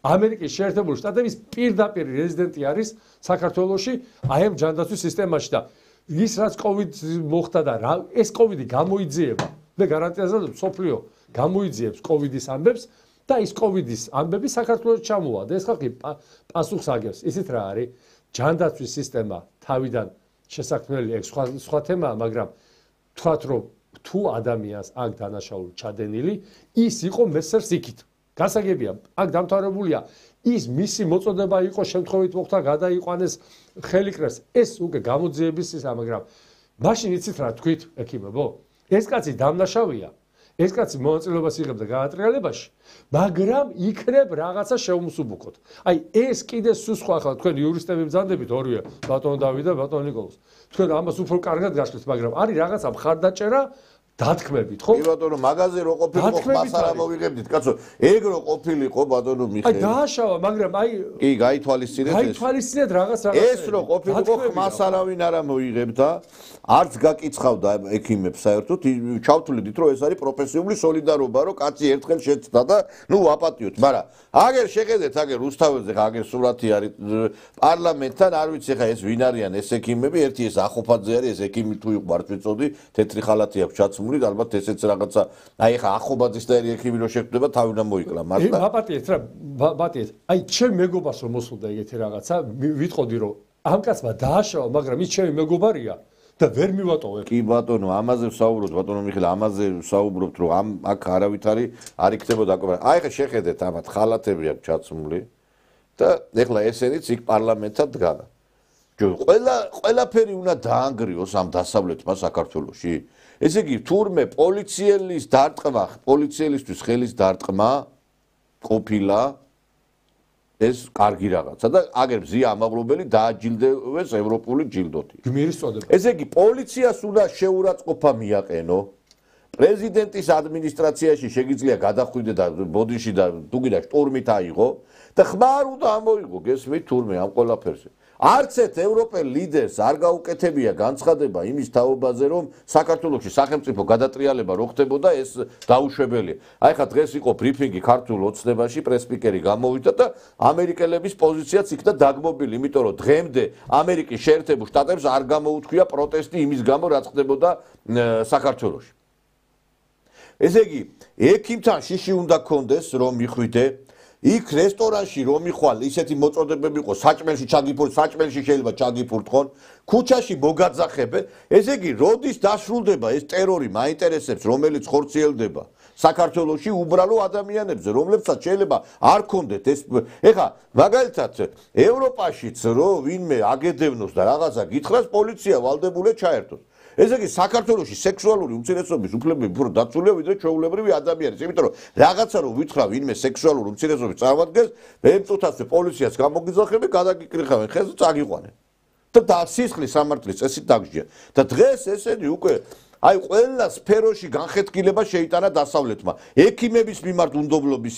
ამერიკის შეერთებული შტატების პირდაპირ რეზიდენტი არის საქართველოში აი ამ ჯანდაცვის სისტემაში და ის რაც კოვიდი მოხდა და ეს კოვიდი გამოიძიება, მე გარანტიაზე ვდებ, სოფლიო გამოიძიებს კოვიდის ამბებს და ის კოვიდის ამბები საქართველოს ჩამოვა და ეს ხალხი პასუხს აგებს. ისიც რა არის? ჯანდაცვის სისტემა თავიდან შესაქმნელი ეგ სხვა თემაა, მაგრამ თქვათ რომ თუ ადამიანს აქ დანაშაული ჩადენილი, ის იყო მესერს იქით. გასაგებია, აქ დამთავრებულია ის მისი მოწოდება იყო შემთხვევით მოხდა გადაიყვანეს ხელიკრეს. ეს უკვე გამოძიების ისა, მაგრამ მაშინ იცით რა თქვით, ექიმებო? ეს კაცი დამნაშავეა. ეს კაცი მონაწილეობას იღებდა გადატრიალებაში, მაგრამ იქნებ რაღაცა შეუმსუბუქოთ. აი ეს კიდე სხვა ახლა თქვენ იურისტები ბრძანდებით ორივე, ბატონ დავით და ბატონ ნიკოლოზ. თქვენ ამას უფრო კარგად გაშლით, მაგრამ არის რაღაცა მხარდაჭერა დათქმებით, ხო? კი ბატონო, მაგაზე რო ყოფილიყო, ხმას არ ამოვიღებდით, კაცო. ეგ რო ყოფილიყო, ბატონო მიხეილ. აი დააშავა, მაგრამ აი კი, გაითვალისწინეთ ეს. გაითვალისწინეთ რაღაც. ეს რო ყოფილიყო, ხმას არავინ არ ამოიღებდა, არც გაკიცხავდა ექიმებს საერთოდ, ჩავთვლიდით, რომ ეს არის პროფესიული სოლიდარობა, რომ კაცი ერთხელ შეცდა და ნუ ვაპატიოთ, მაგრამ აგერ შეხედეთ, აგერ რუსთაველზე, აგერ სურათი არის პარლამენტთან, არ ვიცი ხა ეს ვინ არიან ეს ექიმები, ერთი ეს ახოფაძე არის, ეს ექიმი თუ იყო არ ვიცოდი, თეთრი ხალათი აქვს ჩაცმული, ალბათ ესეც რაღაცა, აი ხა ახობაძის და ექიმი რო შეხვდება, თავი უნდა მოიკლა, მართლა. ვაპატიეთ რა, ვაპატიეთ. აი ჩემ მეგობარს რომ მოსულდა ეგეთი რაღაცა, ვიტყოდი რომ ამ კაცმა დააშავა, მაგრამ ის ჩემი მეგობარია. და ვერ მივატოვებ. კი ბატონო, ამაზე ვსაუბრობთ, ბატონო მიხეილ, ამაზე ვსაუბრობთ, რომ ამ აქ არავითარი არ იქნებოდა აკობრა. აი ხა შეხედეთ ამათ ხალათები აქვს ჩაცმული და ეხლა ესენიც იქ პარლამენტად დგანა. ყველაფერი უნდა დაანგრიოს ამ დასავლეთმა საქართველოში. ესე იგი, თურმე პოლიციელის დარტყმა, პოლიციელისთვის ხელის დარტყმა ყოფილა ეს კარგი რაღაცა და აგერ მზია ამაღლობელი დააჯილდოვეს ევროპული ჯილდოთი. გმირის წოდება. ესე იგი, პოლიციას უნდა შეურაცხყოფა მიაყენო. პრეზიდენტის ადმინისტრაციაში შეგიძლია გადახვიდე და ბოდიში და თუ გინდა შტორმით აიღო და ხმა არ უნდა ამოიღო, გესმით თურმე ამ ყველაფერზე. არც ერთ ევროპელ ლიდერს არ გაუკეთებია განცხადება იმის თაობაზე, რომ საქართველოში სახელმწიფო გადატრიალება რო ხდებოდა, ეს დაუშვებელია. აი ხა დღეს იყო ბრიფინგი ქართულ ოცნებაში, პრესპიკერი გამოვიდა და ამერიკელების პოზიციაც იქნა დაგმობილი, იმიტომ რომ დღემდე ამერიკის შეერთებულ შტატებს არ გამოუთქვია პროტესტი იმის გამო, რაც ხდებოდა საქართველოში. ესე იგი, ექიმთან შიში უნდა კონდეს, რომ მიხვიდე იქ რესტორანში რომ მიხვალ ისეთი მოწოდებები იყო საჭმელში ჩაგიფურთ საჭმელში შეიძლება ჩაგიფურთხონ ქუჩაში მოგაძახებენ ესე იგი როდის დასრულდება ეს ტერორი მაინტერესებს რომელიც ხორციელდება საქართველოში უბრალო ადამიანებზე რომლებსაც შეიძლება არ ქონდეთ ეს ეხა მაგალითად ევროპაშიც რო ვინმე აგედევნოს და რაღაცა გითხრას პოლიცია ვალდებულია ჩაერთოს ესე იგი საქართველოში სექსუალური უმცირესობის უფლებები უფრო დაცულია ვიდრე ჩვეულებრივი ადამიანის იმიტომ რომ რაღაცა რო ვითხრა ვინმე სექსუალური უმცირესობის წარმოადგენს მემწუთასვე პოლიციას გამოგიძახები გადაგიკრიხავენ ხელს წაგიყვანენ და სისხლის სამართლის წესით დაგჯია და დღეს ესენი უკვე აი ყველა სფეროში განხეთქილება შეიტანა დასავლეთმა ექიმების მიმართ უნდობლობის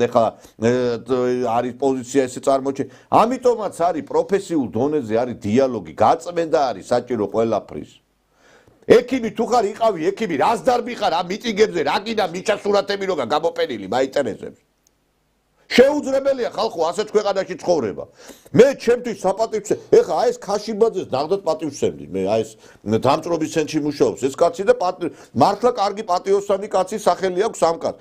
ეხა არის პოზიცია ესე წარმოჩენ ამიტომაც არის პროფესიულ დონეზე არის დიალოგი გაწმენდა არის საჭირო ყველაფრის ექიმი თუ ხარ იყავი ექიმი რას დარბი ხარ ამ მიტინგებზე რა კიდა მიჩასურათები როგა გამოპენილი მაინტერესებს შეუძლებელია ხალხო ასეთ ქვეყანაში ცხოვრება მე ჩემთვის საპატივცე ეხა აი ეს ქაშიბაძეს ნახდათ პატივცემდი მე აი ეს დამწრობის ცენტრში მუშაობს ეს კაცი და მართლა კარგი პატიოსანი კაცი სახელი აქვს ამ კაცს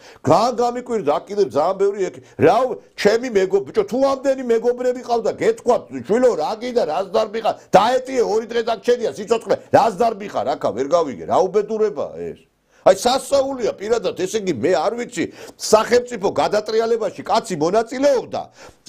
გამიკვირდა აქ კიდევ ძალიან ბევრი რა ჩემი მეგობრო თუ ამდენი მეგობრები ყავდა გეთქვა შვილო რა კიდა რას დარბი ხარ დაეტიე 2 დღე დაგჩენია სიცოცხლე რას დარბი ხარ აქა ვერ გავიგე რა უბედურებაა ეს აი სასწაულია პირადად ესე იგი მე არ ვიცი სახელმწიფო გადატრიალებაში კაცი მონაწილეობდა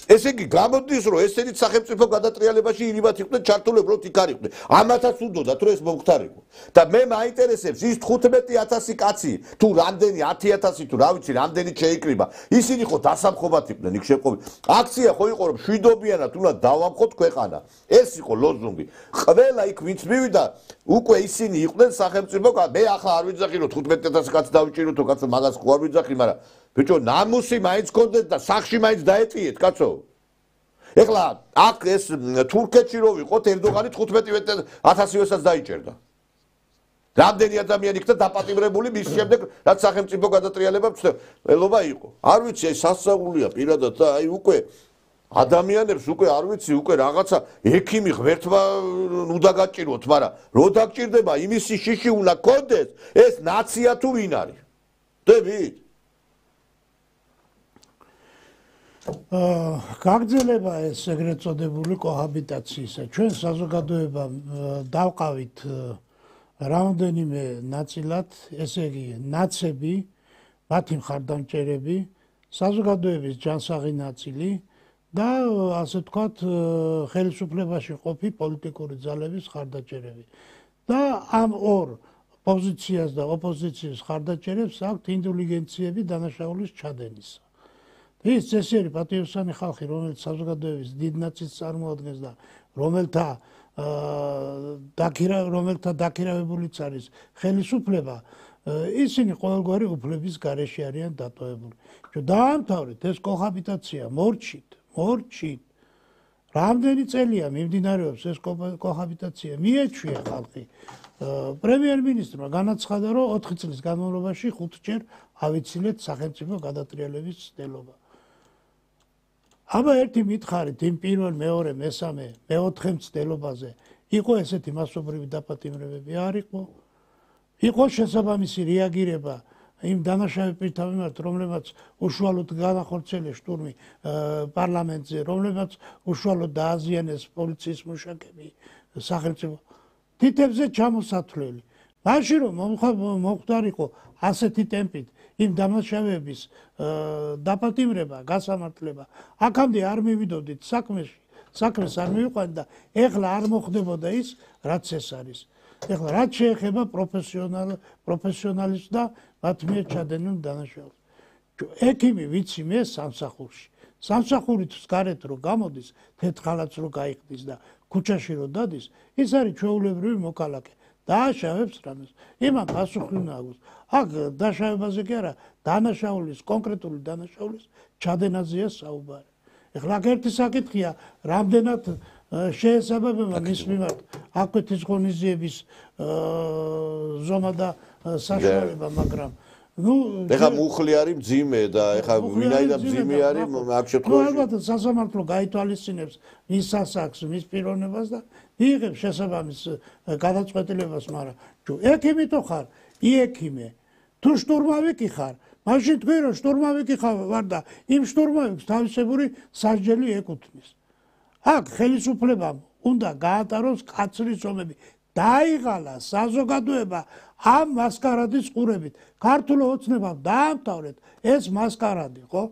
ესე იგი გამოდის რომ ესენიც სახელმწიფო გადატრიალებაში ირიბათ იყვნენ ჩართულები რომ იქ არ იყვნენ ამათაც უნდათ რომ ეს მომხდარიყო და მე მაინტერესებს ის 15000 კაცი თუ რამდენი 10000 თუ რა ვიცი რამდენი შეიკრიბა ისინი ხო დასამხობად იყვნენ იქ შეყობი აქცია ხო იყო რომ შვიდობიანად უნდა დავამხოთ ქვეყანა ეს იყო ლოზუნგი ყველა იქ ვინც მივიდა უკვე ისინი იყვნენ სახელმწიფო მე ახლა არ ვიძახი რომ 15000 კაცი დავიჭიროთო კაცო მაგას ხო არ ვიძახი მაგრამ ბიჭო ნამუსი მაინც გქონდეთ და სახში მაინც დაეტიეთ კაცო ეხლა აქ ეს თურქეთში რო ვიყოთ ერდოღანი 15000-საც დაიჭერდა რამდენი ადამიანი იქნა დაპატიმრებული მის შემდეგ რაც სახელმწიფო გადატრიალება მცდელობა იყო არ ვიცი აი სასწაულია პირადად და აი უკვე ადამიანებს უკვე არ ვიცი უკვე რაღაცა ექიმი ღმერთმა უნდა გაჭიროთ მაგრამ რო დაგჭირდება იმისი შიში უნდა გქონდეს ეს ნაცია თუ ვინ არის დებით გაგრძელება ეს ეგრეთ წოდებული კოჰაბიტაციისა ჩვენ საზოგადოებამ დავყავით რამდენიმე ნაწილად ესე იგი ნაცები მათი მხარდამჭერები საზოგადოების ჯანსაღი ნაწილი და ასე ვთქვათ ხელისუფლებაში ყოფი პოლიტიკური ძალების მხარდაჭერები და ამ ორ პოზიციას და ოპოზიციის მხარდაჭერებს აქვთ ინტელიგენციები დანაშაულის ჩადენისა ის წესიერი პატიოსანი ხალხი რომელიც საზოგადოების დიდ ნაწილს წარმოადგენს და რომელთა დაქირავებულიც არის ხელისუფლება ისინი ყოველგვარი უფლების გარეშე არიან დატოვებული დაამთავრეთ ეს კოჰაბიტაცია მორჩით რამდენი წელია მიმდინარეობს ეს კოჰაბიტაცია მიეჩვია ხალხი პრემიერ-მინისტრმა განაცხადა რომ 4 წლის განმავლობაში 5 ჯერ ავიცილეთ სახელმწიფო გადატრიალების ცდელობა აბა ერთი მითხარით იმ პირველ მეორე მესამე მეოთხე მცდელობაზე იყო ესეთი მასობრივი დაპატიმრებები არ იყო შესაბამისი რეაგირება იმ დანაშაულ პირთა მიმართ რომლებმაც უშუალოდ განახორციელეს შტურმი პარლამენტზე რომლებმაც უშუალოდ დააზიანეს პოლიციის მუშაკები სახელმწიფო თითებზე ჩამოსათვლელი მაშინ რომ მომხდარიყო ასეთი ტემპით იმ დამნაშავეების დაპატიმრება გასამართლება აქამდე არ მივიდოდით საქმეს არ მივიყვანით და ეხლა არ მოხდებოდა ის რაც ეს არის ეხლა რაც შეეხება პროფესიონალისტს და მათ მიერ ჩადენილ დანაშაულს ექიმი ვიცი მე სამსახურით გარეთ რო გამოდის თეთრხალაც რო გაიხდის და ქუჩაში რო დადის ის არის ჩვეულებრივი მოქალაქე დააშავებს რამეს იმან პასუხი უნდა აქვს აქ დაშავებაზე კი არა დანაშაულის კონკრეტული დანაშაულის ჩადენაზეა საუბარი ეხლა ერთი საკითხია რამდენად შეესაბამება მის მიმართ აკვეთის ღონისძიების ზომა და საშუალება მაგრამ ეხლა მუხლი არის მძიმე და ეხლა ვინაიდან მძიმე არის აქ შემთხვევაში ალბათ სასამართლო გაითვალისწინებს მის სასახს მის პიროვნებას და იღებს შესაბამის გადაწყვეტილებას მაგრამ ექიმი თუ ხარ იექიმე თუ შტურმავი კი ხარ მაშინ თქვი რომ შტურმავიკი ხარ და იმ შტურმავიკს თავისებური სასჯელი ეკუთვნის. აქ ხელისუფლებამ უნდა გაატაროს კაცრის ომები. დაიღალა საზოგადოება ამ მასკარადის ყურებით. ქართულ ოცნებამ დაამთავრეთ ეს მასკარადი, ხო?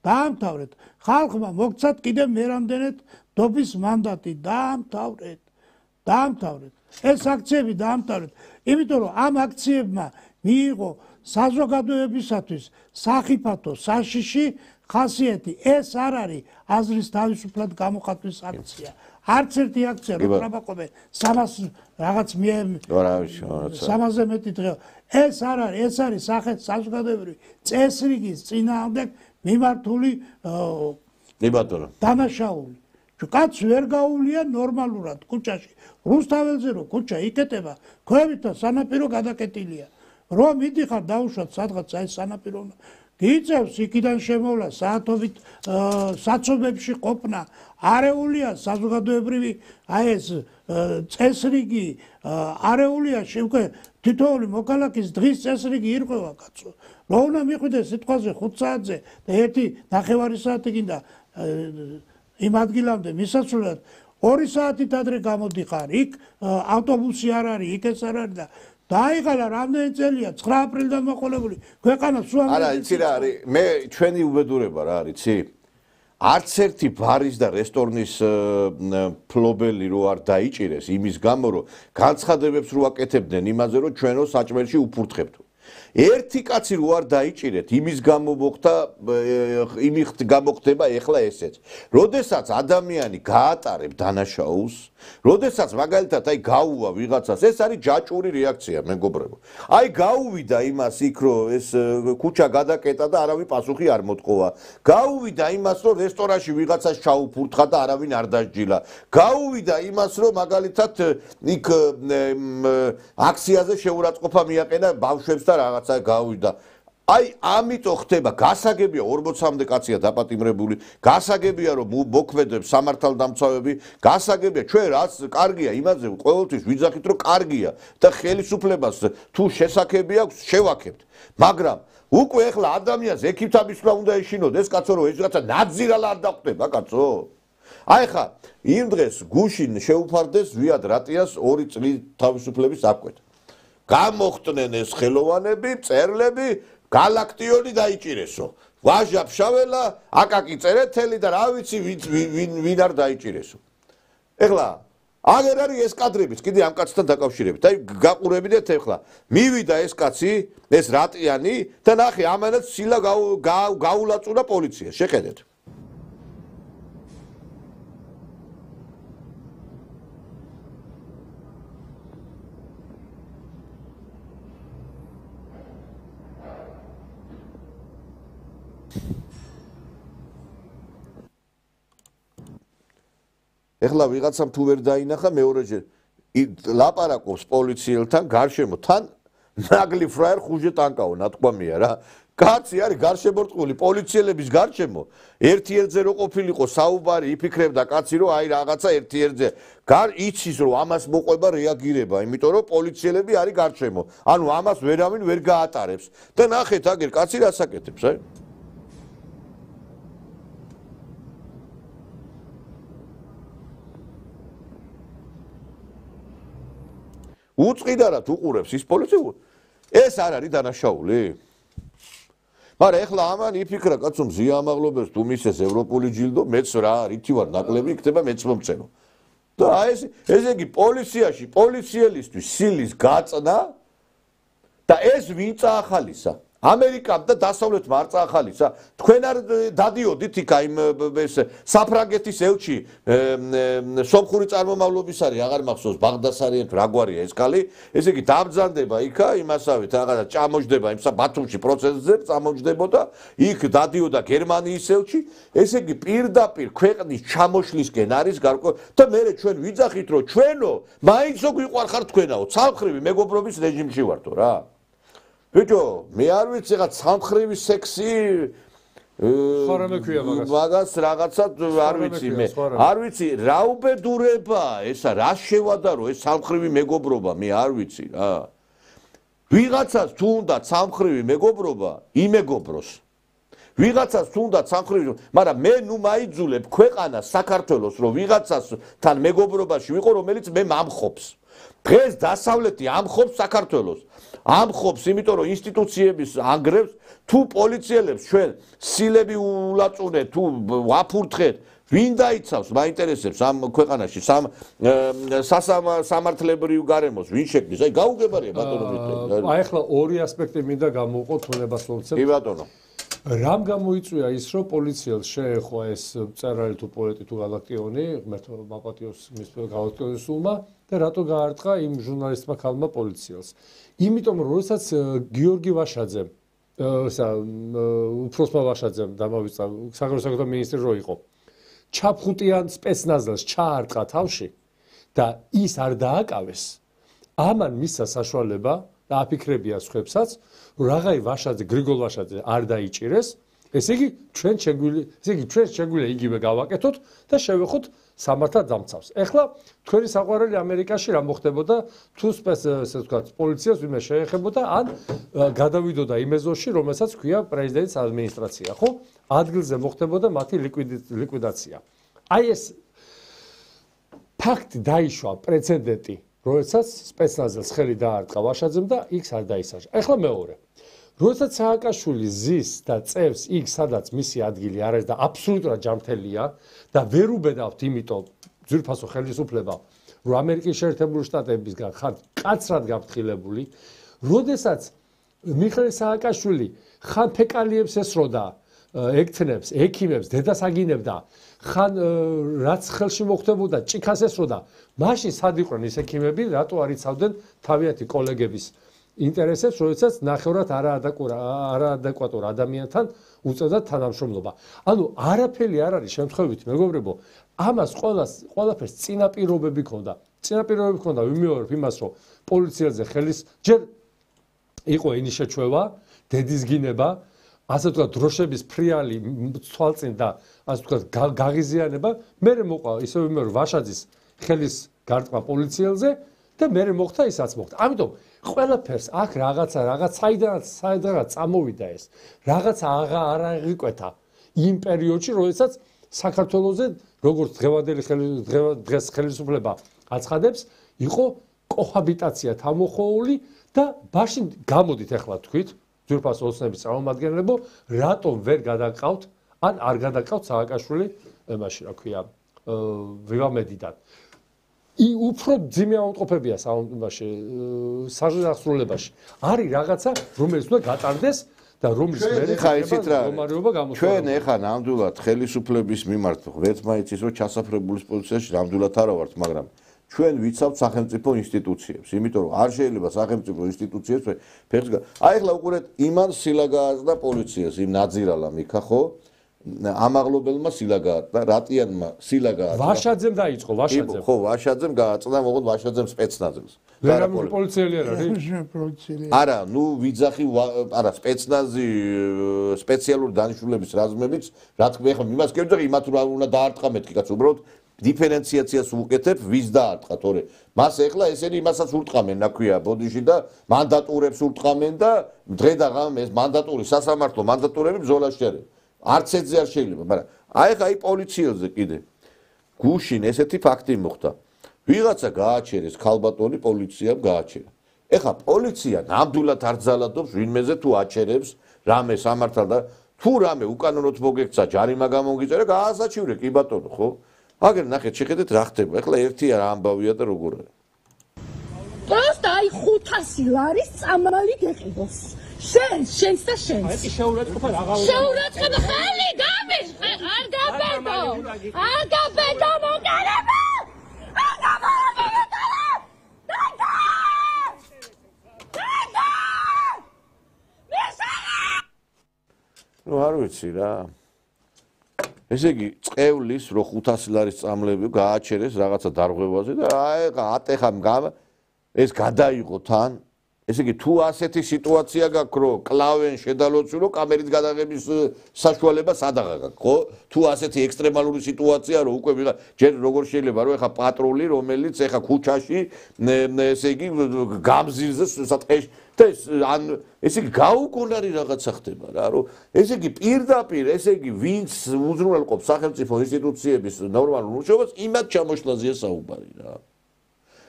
დაამთავრეთ. ხალხმა მოგცათ კიდევ მერამდენეთ დობის მანდატი, დაამთავრეთ. დაამთავრეთ. ეს აქციები დაამთავრეთ. იმიტომ რომ ამ აქციებმა მიიღო საზოგადოებისათვის სახიფათო საშიში ხასიათი. ეს არ არის აზრის თავისუფლად გამოხატვის აქცია. არც ერთი აქცია რო ტრაბაყობენ 300 რაღაც 300-ზე მეტი დღე. ეს არ არის, ეს არის სახეთ საზოგადოებრივი წესრიგის წინააღმდეგ მიმართული დანაშაული. კაც ვერ გაუვლია ნორმალურად ქუჩაში. რუსთაველზე რო ქუჩა იკეტება, ქვევითა სანაპირო გადაკეტილია. რომ მიდიხარ დაუშვათ სადღაც აი სანაპირო გიწევს იქიდან შემოვლა საათობით საცობებში ყოფნა არეულია საზოგადოებრივი აი ეს წესრიგი არეულია უკვე თითოეული მოქალაქის დღის წესრიგი ირღვევა კაცო რა უნდა მიხვიდეს სიტყვაზე 5 საათზე და 1.5 საათი გინდა იმ ადგილამდე მისასვლელად 2 საათით ადრე გამოდიხარ იქ ავტობუსი არ არის იქ ეს არ არის და დაიღალა რამდენი წელია 9 აპრილიდან მოყოლებული ქვეყანა სულ არა იცი რა არის მე ჩვენი უბედურება რა არის იცი არც ერთი ბარის და რესტორნის ფლობელი რო არ დაიჭირეს იმის გამო რომ განცხადებებს რო აკეთებდნენ იმაზე რომ ჩვენო საჭმელში უფურთხებთ ერთი კაცი რო არ დაიჭირეთ იმის გამო მოხდა იმის გამოხდება ეხლა ესეც როდესაც ადამიანი გაატარებ დანაშაულს როდესაც მაგალითად აი გაუვა ვიღაცას ეს არის ჯაჭვური რეაქცია მეგობრებო აი გაუვიდა იმას იქ რომ ეს ქუჩა გადაკეტა და არავინ პასუხი არ მოტყვა გაუვიდა იმას რომ რესტორანში ვიღაცას ჩაუფურთხა და არავინ არ დასჯილა გაუვიდა იმას რომ მაგალითად იქ აქციაზე შეურაცხყოფა მიაყენა ბავშვებს და რაღაცა გავიდა აი ამიტომ ხდება გასაგებია 40-მდე კაცია დაპატიმრებული გასაგებია რომ მოქმედებს სამართალდამცავები გასაგებია ჩვენ რაც კარგია იმაზე ყოველთვის ვიძახით რომ კარგია და ხელისუფლებას თუ შესაძლებელი აქვს შევაქებთ მაგრამ უკვე ეხლა ადამიანს ექიმთაბისლა უნდა ეშინოდეს კაცო რომ ეს რაღაცა ნაძირალა არ დახვდება კაცო აი ხა იმ დღეს გუშინ შეუფარდეს ვიად რატიას 2 წლის თავისუფლების აღკვეთა გამოხდნენ ეს ხელოვანები წერლები galaktioni დაიჭირესო ვაჟა ფშაველა აკაკი წერეთელი და რა ვიცი ვინ არ დაიჭირესო ეხლა აგერ არის ეს კადრებიც კიდე ამ კაცთან დაკავშირებით აი გაყურებინეთ ეხლა მივიდა ეს კაცი ეს რატიანი და ნახე ამანაც სილა გაულაწუნა პოლიციას შეხედეთ ეხლა ვიღაცამ თუ ვერ დაინახა მეორეჯერ ლაპარაკობს პოლიციელთან გარშემო თან ნაგლი ფრაერ ხუჟე ტანკაო ნათქვამია რა კაცი არის გარშემორტყმული პოლიციელების გარშემო ერთ-ერთზე რო ყოფილიყო საუბარი იფიქრებდა კაცი რომ აი რაღაცა ერთ-ერთზე იცის რომ ამას მოყვება რეაგირება იმიტომ რომ პოლიციელები არის გარშემო ანუ ამას ვერავინ ვერ გაატარებს და ნახეთ აგერ კაცი რას აკეთებს აი უწყიდარად უყურებს ის პოლიცია ეს არ არის დანაშაული მაგრამ ეხლა ამან იფიქრა კაცო მზია ამაღლობებს თუ მისეს ევროპული ჯილდო მეც რა რითი ვარ ნაკლები იქნება მეც მომწენო და აი ეს იგი პოლიციაში პოლიციელისთვის სილის გაწნა და ეს ვინ წაახალისა ამერიკამ და დასავლეთმა არ წაახალისა თქვენ არ დადიოდით იქ აი ეს საფრანგეთის ელჩი სომხური წარმომავლობის არის აღარ მახსოვს ბაღდასარიენ თუ რა გვარია ეს კალი ესე იგი დამბრძანდება იქა იმასავით რაღაცა წამოჯდება იმ ბათუმში პროცესზე წამოჯდებოდა იქ დადიოდა გერმანიის ელჩი ესე იგი პირდაპირ ქვეყნის ჩამოშლისკენ არის გარკვეულ და მე ჩვენ ვიძახით რომ ჩვენო მაინც რო გვიყვარხარ თქვენაო ცალმხრივი მეგობრობის რეჟიმში ვართო რა ბიჭო მე არ ვიცი რაღაც სამხრივი სექსი მაგას რაღაცა არ ვიცი მე არ ვიცი რა უბედურება ესა რა შევადარო ეს სამხრივი მეგობრობა მე არ ვიცი რა ვიღაცას თუ უნდა სამხრივი მეგობრობა, იმეგობროს. ვიღაცას თუ უნდა სამხრივი, მაგრამ მე ნუ მაიძულებ ქვეყანას საქართველოს, რომ ვიღაცასთან მეგობრობაში ვიყო, რომელიც მე მამხობს. დღეს დასავლეთი ამხობს საქართველოს. ამხობს, იმიტომ რომ ინსტიტუციების ანგრევს, თუ პოლიციელებს ჩვენ სილები ულაწუნეთ, თუ ვაფურთხეთ, ვინ დაიცავს მაინტერესებს ამ ქვეყანაში სამართლებრივ გარემოს, ვინ შექმნის? აი გაუგებარია ბატონო მიტყვი. აი ახლა ორი ასპექტი მინდა გამოვყო თუნებას ლოცებ. კი ბატონო. რამ გამოიწვია ის, რომ პოლიციელს შეეხო ეს მწერალი თუ პოეტი თუ გალაქტიონი, ღმერთო მაპატიოს მის გალაქტიონის სულმა და რატო გაარტყა იმ ჟურნალისტმა ქალმა პოლიციელს? იმიტომ რომ როდესაც გიორგი ვაშაძემ უფროსმა ვაშაძემ დამავიწყდა საქართველოს საკუთარ მინისტრი რო იყო ჩაფხუტიან სპეცნაზელს ჩაარტყა თავში და ის არ დააკავეს ამან მისცა საშუალება და აფიქრებია სხვებსაც რაღაცა ვაშაძე გრიგოლ ვაშაძე არ დაიჭირეს ესე იგი ჩვენ შეგვიძლია იგივე გავაკეთოთ და შევეხოთ სამართალ დამცავს. ეხლა თქვენი საყვარელი ამერიკაში რა მოხდებოდა თუ ესე ვთქვათ პოლიციას ვინმე შეეხებოდა ან გადავიდოდა იმ ეზოში რომელსაც ქვია პრეზიდენტის ადმინისტრაცია ხო ადგილზე მოხდებოდა მათი ლიკვიდაცია. აი ეს ფაქტი დაიშვა პრეცედენტი როდესაც სპეცნაზელს ხელი დაარტყა ვაშაძემ და იქ არ დაისაჯა. ეხლა მეორე როდესაც სააკაშვილი ზის და წევს იქ სადაც მისი ადგილი არ არის და აბსოლუტურად ჯანმრთელია და ვერ უბედავთ იმიტომ ძვირფასო ხელისუფლება რომ ამერიკის შეერთებული შტატებისგან ხარ კაცრად გაფრთხილებული როდესაც მიხეილ სააკაშვილი ხან ფეკალიებს ესროდა ექთნებს ექიმებს დედას აგინებდა ხან რაც ხელში მოხდებოდა ჭიქას ესროდა მაშინ სად იყვნენ ის ექიმები რატო არ იცავდნენ თავიანთი კოლეგების ინტერესებს, როდესაც ნახევრად არაადეკვატურ ადამიანთან უწევდათ თანამშრომლობა. ანუ არაფერი არ არის შემთხვევითი, მეგობრებო, ამას ყველაფერს წინაპირობები ქონდა. წინაპირობები ქონდა ვიმეორებ იმას, რომ პოლიციელზე ხელის ჯერ იყო ენიშეჩვევა, დედისგინება, ასე ვთქვათ, დროშების ფრიალი თვალწინ და ასე ვთქვათ, გაღიზიანება, მერე მოყვა ისე ვიმეორებ ვაშაძის ხელის გარტყმა პოლიციელზე და მერე მოხდა ისაც მოხდა. ამიტომ ყველაფერს აქ საიდანაც წამოვიდა ეს რაღაცა არ აღიკვეთა იმ პერიოდში როდესაც საქართველოზე როგორც დღეს ხელისუფლება აცხადებს იყო კოჰაბიტაცია თამოხოვული და მაშინ გამოდით ახლა თქვით ძვირფასო ოცნების წარმომადგენლებო რატომ ვერ გადაკავთ ან არ გადაკავთ სააკაშვილი იმაში რა ქვია ვივამედიდან უფრო ძიმე აუტყოფებია საუნდობაში საზრდასრულებაში არის რაღაცა რომელიც უნდა გატარდეს და რომლის მერე მდგომარეობა გამოცხადდება ჩვენ ეხა ნამდვილად ხელისუფლების მიმართ ღმერთმა იცის რომ ჩასაფრებულის პოზიციაში ნამდვილად არა ვართ მაგრამ ჩვენ ვიცავთ სახელმწიფო ინსტიტუციებს იმიტომ რომ არ შეიძლება სახელმწიფო ინსტიტუციებს ფეხს აი ახლა უყურეთ იმან სილა გააძდა პოლიციას იმ ნაძირალამ იქა ხო ამაღლობელმა სილა გააწყდა, რატიანმა სილა გააწყდა. ვაშაძემ დაიწყო, ვაშაძემ. ხო, ვაშაძემ გააწყდა, მოყოთ ვაშაძემ სპეცნაზელს. ვერა პოლიციელი არ არის? პოლიციელი. არა, ნუ ვიძახი, არა, სპეცნაზი სპეციალური დანიშნულების რაზმებიც, რა თქმა უნდა, იმას კი ვიძახი, იმათ უნდა დაარტყა მეთქი კაც, უბრალოდ დიფერენციაციას ვუკეთებ, ვის დაარტყა, თორე მას ეხლა ესენი იმასაც ურტყამენ, ნაქვია, ბოდიში და მანდატურებს ურტყამენ და დღე და ღამე ეს მანდატური სასამართლო მანდატურები ბრძოლაში არის. არც ეძე არ შეიძლება, მაგრამ აი პოლიციელზე კიდე გუშინ ესეთი ფაქტი მოხდა. ვიღაცა გააჩერეს ქალბატონი პოლიციამ გააჩერა. ეხლა პოლიცია ნამდვილად არ ძალადობს ვინმეზე თუ აჩერებს რამე სამართალ და თუ რამე უკანონოდ მოგექცა ჯარიმა გამოგიწერა, გაასაჩივრე კი ბატონო, ხო? აგერ ნახეთ, შეხედეთ რა ხდება. ეხლა ერთი ამბავია და როგორ არის. Просто აი 500 ლარის წამალი გეყიდოს. შენს და შენს. აი შეურაცხყოფა რაღა უნდა. შეურაცხყოფა ხალი გამიშ არ გაბედო. არ გაბედო მოგარება. არ გაბედო. ნუ არ ვიცი რა. ესე იგი წევლის რო 500 ლარის წამლები გააჩერეს რაღაცა დარღვევაზე და აი ატეხამ ეს გადაიღო თან ესე იგი თუ ასეთი სიტუაცია გაქვს რომ კლავენ შედალოცი რომ კამერით გადაღების საშუალება სადაღა გაქვს ხო თუ ასეთი ექსტრემალური სიტუაცია რომ უკვე ვიღა ჯერ როგორ შეიძლება რომ ეხა პატრული რომელიც ეხა ქუჩაში ესე იგი გამზირზე სათხეში და ან ესე იგი გაუგონარი რაღაცა ხდება რა რომ ესე იგი პირდაპირ ესე იგი ვინც უზრუნველყოფს სახელმწიფო ინსტიტუციების ნორმალურ მუშაობას იმათ ჩამოშლაზეა საუბარი რა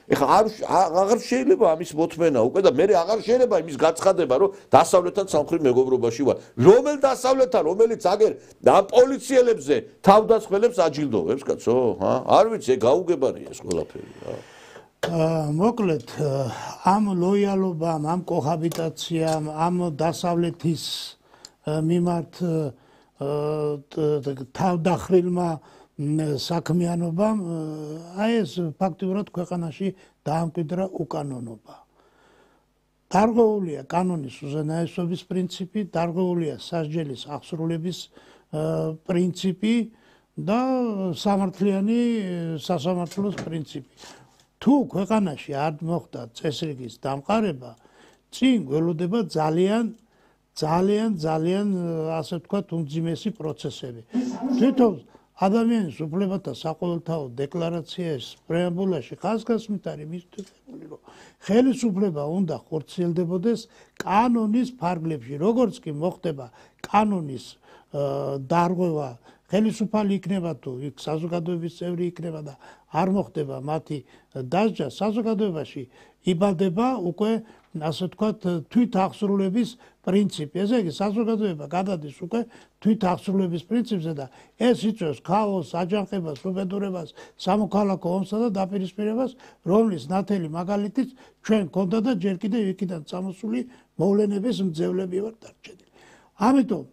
ეხლა აღარ შეიძლება ამის მოთმენა უკვე და მე აღარ შეიძლება იმის გაცხადება რომ დასავლეთთან სამხრეთ მეგობრობაში ვარ რომელ დასავლეთთან რომელიც აგერ ამ პოლიციელებზე თავდასხმელებს აჯილდოვებს კაცო არ ვიცი გაუგებარია ეს ყველაფერი რა მოკლედ ამ ლოიალობამ ამ კოჰაბიტაციამ ამ დასავლეთის მიმართ თავდახრილმა საქმიანობამ აი ეს ფაქტიურად ქვეყანაში დაამკვიდრა უკანონობა. დარღვეულია კანონის უზენაესობის პრინციპი, დარღვეულია სასჯელის აღსრულების პრინციპი და სამართლიანი სასამართლოს პრინციპი. თუ ქვეყანაში არ მოხდა წესრიგის დამყარება, წინ გველოდება ძალიან ასე ვთქვათ უმძიმესი პროცესები. თვითონ ადამიანის უფლებათა საყოველთაო დეკლარაციის პრეამბულაში ხაზგასმით არის მითითებული, რომ ხელისუფლება უნდა ხორციელდებოდეს კანონის ფარგლებში, როგორც კი მოხდება კანონის დარღვევა, ხელისუფალი იქნება თუ იქ საზოგადოების წევრი იქნება და არ მოხდება მათი დასჯა, საზოგადოებაში იბადება უკვე ასე ვთქვათ თვითახსრულების პრინციპი. ესე იგი საზოგადოება გადადის უკვე თვითახსრულების პრინციპზე და ეს იწვევს ქაოსს, აჯანყებას, უბედურებას, სამოქალაქო ომსა და დაპირისპირებას, რომლის ნათელი მაგალითიც ჩვენ გქონდა და ჯერ კიდევ იქიდან წამოსული მოვლენების მძევლები ვარ დარჩენილი. ამიტომ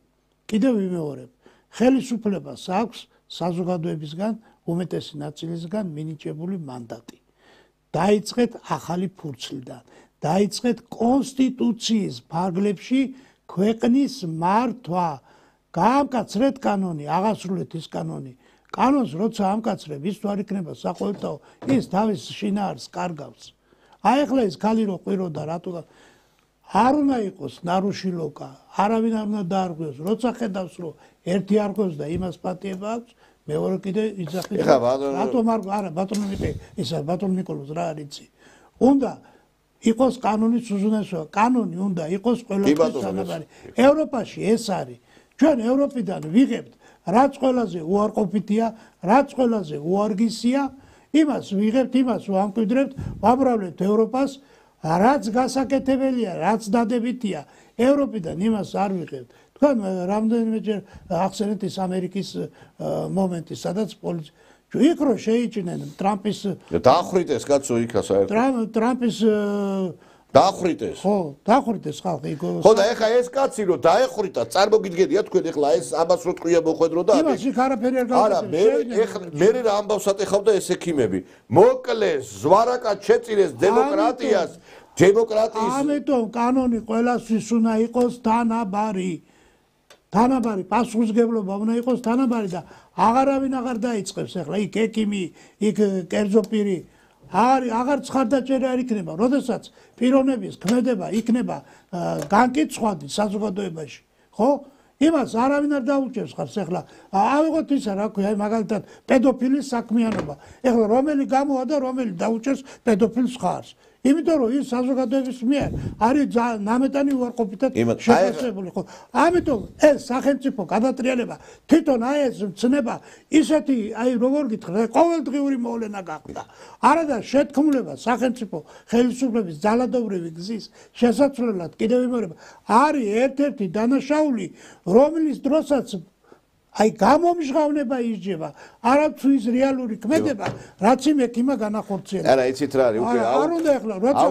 კიდევ ვიმეორებ, ხელისუფლებას აქვს საზოგადოებისგან უმეტესი ნაწილისგან მინიჭებული მანდატი. დაიწყეთ ახალი ფურცლიდან. დაიწყეთ კონსტიტუციის ფარგლებში ქვეყნის მართვა. გაამკაცრეთ კანონი, აღასრულეთ ის კანონი. კანონს როცა ამკაცრებ, ის თუ არ იქნება საყოველთაო, ის თავის შინაარსს კარგავს. აი ახლა ეს ქალი რო ყვიროდა, რატო არ უნდა იყოს ნარუშილოკა, არავინ არ უნდა დაარღვიოს, როცა ხედავს რომ ერთი არ ყვევს და იმას პატიება აქვს, მეორე კიდე იძახის. რატომ არა ბატონო ისა ბატონო ნიკოლოზ რა არიცი. უნდა იყოს კანონის უზენაესობა, კანონი უნდა იყოს ყველასთვის თანაბარი. ევროპაში ეს არის. ჩვენ ევროპიდან ვიღებთ რაც ყველაზე უარყოფითია, რაც ყველაზე უარგისია, იმას ვიღებთ, იმას ვამკვიდრებთ, ვაბრალებთ ევროპას, რაც გასაკეთებელია, რაც დადებითია, ევროპიდან იმას არ ვიღებთ. თქვენ რამდენიმეჯერ ახსენეთ ის ამერიკის მომენტი, სადაც პოლიცია იქ რო შეიჭნენ ტრამპის დაახრიტეს კაცო იქა საერთოდ ტრამპის დაახრიტეს ხო დაახრიტეს ხალხი ხო და ეხა ეს კაცი რო დაეხრიტა წარმოგიდგენია თქვენ ეხლა ეს ამას რო ტყვია მოხვედრო და იმას იქ არაფერი არ არა მე რა ამბავს ატეხავდა ეს ექიმები მოკლეს ზვარაკად შეწირეს დემოკრატიას დემოკრატიის ამიტომ კანონი ყველასთვის უნდა იყოს თანაბარი პასუხისმგებლობა უნდა იყოს თანაბარი და აღარავინ აღარ დაიწყებს ახლა იქ ექიმი იქ კერძო პირი აღარ ცხადაჭერა არ იქნება როდესაც პიროვნების ქმედება იქნება განკიცხვადი საზოგადოებაში ხო იმას არავინ არ დაუჭერს ხარს ახლა ავიღოთ ისა რა ქვია მაგალითად პედოფილის საქმიანობა ახლა რომელი გამოვა და რომელი დაუჭერს პედოფილს ხარს იმიტომ რომ ის საზოგადოების მიერ არის ნამეტანი უარყოფითად შეფასებული ხო ამიტომ ეს სახელმწიფო გადატრიალება თვითონ აი ეს ცნება ისეთი აი როგორ გითხრა ყოველდღიური მოვლენა გახდა არადა შეთქმულება სახელმწიფო ხელისუფლების ძალადობრივი გზის შესაძლებლად კიდევ იმეორება არის ერთ-ერთი დანაშაული რომლის დროსაც აი გამომჟღავნება ისჯება არამც ის რეალური ქმედება რაც იმ ექიმა განახორციელა არა იცით რა არის უკვე არ უნდა ახლა როცა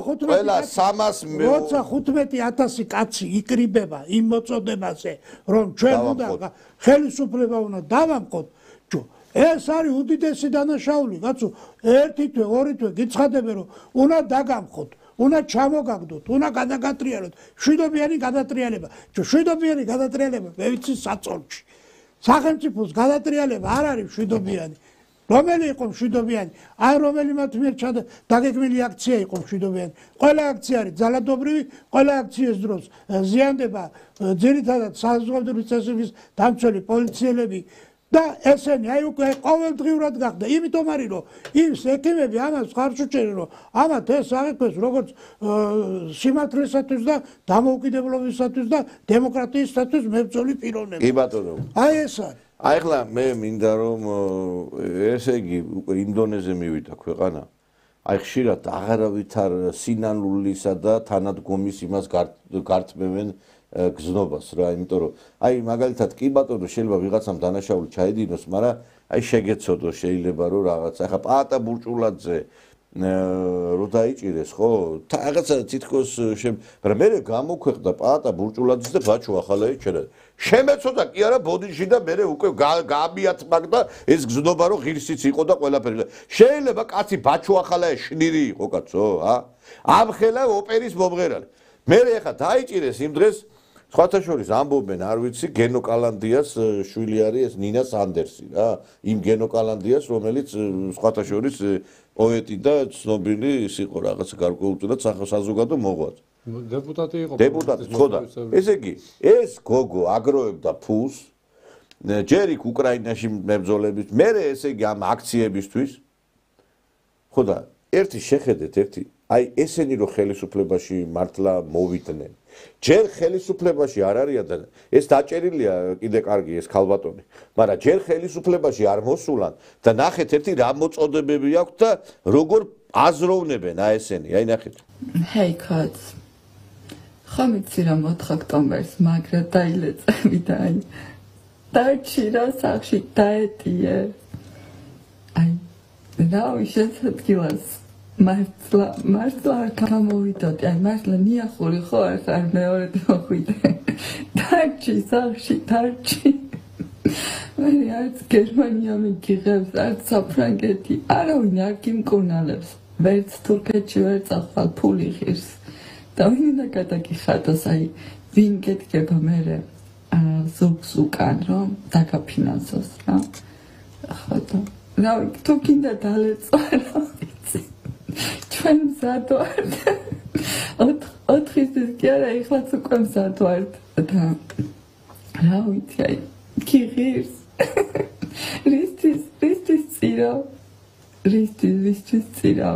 15000 კაცი იკრიბება იმ მოწოდებაზე რომ ჩვენ უნდა ხელისუფლება უნდა დავამყოთ ეს არის უდიდესი დანაშაული კაცო ერთი თვე ორი თვე გიცხადებენ რომ უნდა დაგამხოთ უნდა ჩამოგაგდოთ უნდა გადაგატრიალოთ შვიდობიანი გადატრიალება შვიდობიანი გადატრიალება მე ვიცი საწოლში სახელმწიფოს გადატრიალება არ არის შვიდობიანი რომელი იყო მშვიდობიანი, აი რომელი მათ მიერ დაგეგმილი აქცია იყო მშვიდობიანი. ყველა აქცია არის ძალადობრივი, ყველა აქციის დროს ზიანდება ძირითადად საზოგადოების წესრიგის დამცველი პოლიციელები და ესენი აი უკვე ყოველდღიურად გახდა. იმიტომ არის რომ ის ექიმები ამას ხარს უჭერენ რომ ამათ ეს აღიქვეს როგორც სიმართლესათვის და დამოუკიდებლობისათვის და დემოკრატიისათვის მებრძოლი პიროვნება. კი ბატონო. აი ეს არის. აი ახლა მე მინდა რომ ესე იგი უკვე იმ დონეზე მივიდა ქვეყანა. აი ხშირად აღარავითარ სინანულისა და თანადგომის იმას გართმევენ გზნობას რა, იმიტომ რომ აი მაგალითად კი ბატონო შეიძლება ვიღაცამ დანაშაული ჩაედინოს, მაგრამ აი შეგეცოდოს შეიძლება რომ რაღაცა ახლა პაატა ბურჭულაძე რო დაიჭირეს ხო? რაღაცა თითქოს მაგრამ მე გამოქვეყდა პაატა ბურჭულაძის და ბაჩო ახალაიჩერა. შემეცოდა კი არა ბოდიში და მე უკვე გამიათმაგდა ეს გზნობა რომ ღირსიც იყო და ყველაფერი. შეიძლება კაცი ბაჩო ახალაი შნირი იყო კაცო, ამხელა ოპერის მომღერალი. მე ახლა დაიჭირეს იმ დღეს სხვათა შორის ამბობენ, არ ვიცი, გენო კალანდიას შვილი არის ეს ნინა სანდერსი რა. იმ გენო კალანდიას, რომელიც სხვათა შორის პოეტი და ცნობილი ის იყო რაღაც გარკვეულწილად საზოგადო მოღვაწე. დეპუტატი იყო. დეპუტატი, ხო და ესე იგი, ეს გოგო აგროვებდა ფულს ჯერ იქ უკრაინაში მებრძოლების, მე ესე იგი ამ აქციებისთვის. ხო და ერთი შეხედეთ, ერთი აი ესენი რო ხელისუფლებაში მართლა მოვიდნენ. ჯერ ხელისუფლებაში არ არიან და ეს დაჭერილია კიდე კარგი ეს ქალბატონი, მაგრამ ჯერ ხელისუფლებაში არ მოსულან და ნახეთ ერთი რა მოწოდებები აქვს და როგორ აზროვნებენ აი ესენი, აი ნახეთ. Hey coach. ხომ იცი რა მოთხა ოქტომბერს, მაგრა დაილეწები და აი დარჩი რა სახში დაეტიე. აი რა შეცდილას მართლა არ გამოვიდოდი, აი მართლა ნიახური ხო არ მეორედ მოხვიდე. დარჩი სახში, დარჩი. მე არც გერმანია მიგიღებს, არც საფრანგეთი, არავინ არ გიმკურნალებს. ვერც თურქეთში ვერ წახვალ ფული ღირს. და ვინ უნდა გადაგიხადოს, აი ვინ გედგება მერე ზოგს უკან რომ დაგაფინანსოს რა. ხო და რა თუ კიდე დალეწვა რა ვიცი. ჩვენ მზად ვართ. 4 წლის კი არა, ეხლაც უკვე მზად ვართ და რა ვიცი, აი კი ღირს. რისთვის წირო? რისთვის წირო?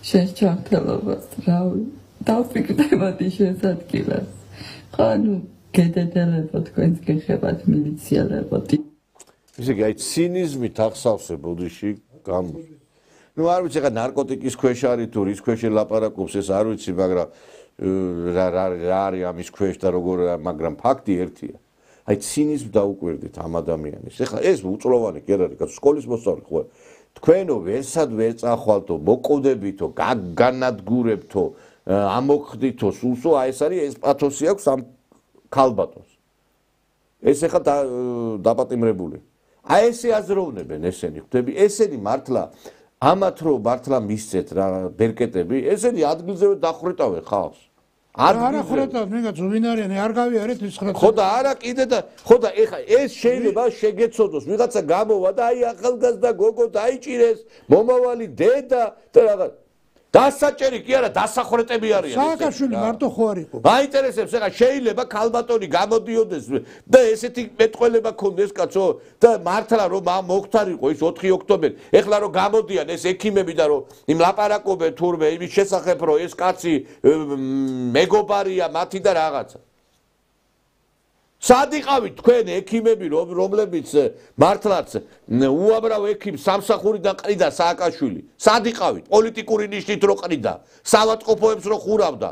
შენ ჩამთელობას რა ვიცი. დავფიქრდებოდი შენს ადგილას. ხო, ნუ გედედელებო თქვენს გეხებათ მილიციელებო. ესე იგი, აი ცინიზმით ახსავსე ბოდიში გამოდის. ნუ არ ვიცი, ხა ნარკოტიკის ქვეშ არის თუ რის ქვეშ ლაპარაკობს, ეს არ ვიცი, მაგრამ რა არის ამის ქვეშ და როგორ, მაგრამ ფაქტი ერთია. აი ცინიზმ დაუკვირდით ამ ადამიანის. ეხლა ეს უწლოვანი კი არ არის, კაცო, სკოლის მოსწავლე ხო? თქვენო ვერსად ვერ წახვალთო, მოკვდებითო, განადგურებთო, ამოხდითო, სულსო, აი ეს არის ეს პათოსი აქვს ამ ქალბატონს. ეს ეხლა დაპატიმრებული. აი ესე აზროვნებენ ესენი, ხვდები, ესენი მართლა ამათ რო მართლა მისცეთ რა ბერკეტები, ესენი ადგილზევე დახრეტავენ ხალხს. არა ხრეტავ, მეგაც ვინ არიან, არ გავიარეთ ის ხრეტა. ხო და არა კიდე და ხო და ეხლა ეს შეიძლება შეგეცოდოს, ვიღაცა გამოვა და აი ახალგაზრდა გოგო დაიჭირეს, მომავალი დედა და რაღაც დასაჭერი კი არა, დასახრეტები არიან. სააკაშვილი მარტო ხო არ იყო. მაინტერესებს, ეხლა შეიძლება ქალბატონი გამოდიოდეს და ესეთი მეტყველება ქონდეს კაცო და მართლა რომ მოხდარიყო ის 4 ოქტომბერი. ეხლა რომ გამოდიან ეს ექიმები და რომ იმ ლაპარაკობენ თურმე იმის შესახებ რომ ეს კაცი მეგობარია მათი და რაღაცა. სად იყავით თქვენ ექიმები რომლებიც მართლაც უამრავ ექიმს სამსახურიდან ყრიდა სააკაშვილი? სად იყავით? პოლიტიკური ნიშნით რო ყრიდა, საავადმყოფოებს რო ხურავდა.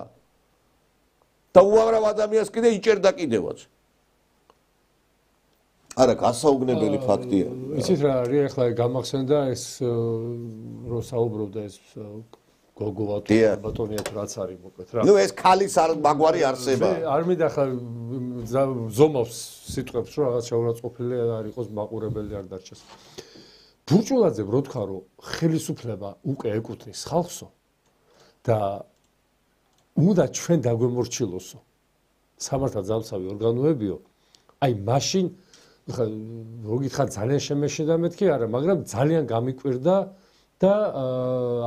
და უამრავ ადამიანს კიდე იჭერდა კიდევაც. არა, გასაუგნებელი ფაქტია. იცით რა არის, ახლა გამახსენდა ეს რო საუბრობდა ეს გოგოა თუ ბატონია თუ რაც არის მოკლედ რა. ნუ ეს ქალის მაგვარი არსება. არ მინდა ხა ზომავს სიტყვებს რომ რაღაც შეურაცხყოფილი არ იყოს, მაყურებელი არ დარჩეს. ბურჭულაძე რო თქვა რომ ხელისუფლება უკვე ეკუთვნის ხალხსო და უნდა ჩვენ დაგვემორჩილოსო სამართალ-ძალსავი ორგანოებიო, აი მაშინ ხა რო გითხრა ძალიან შემეშედა მეთქი არა, მაგრამ ძალიან გამიკვირდა და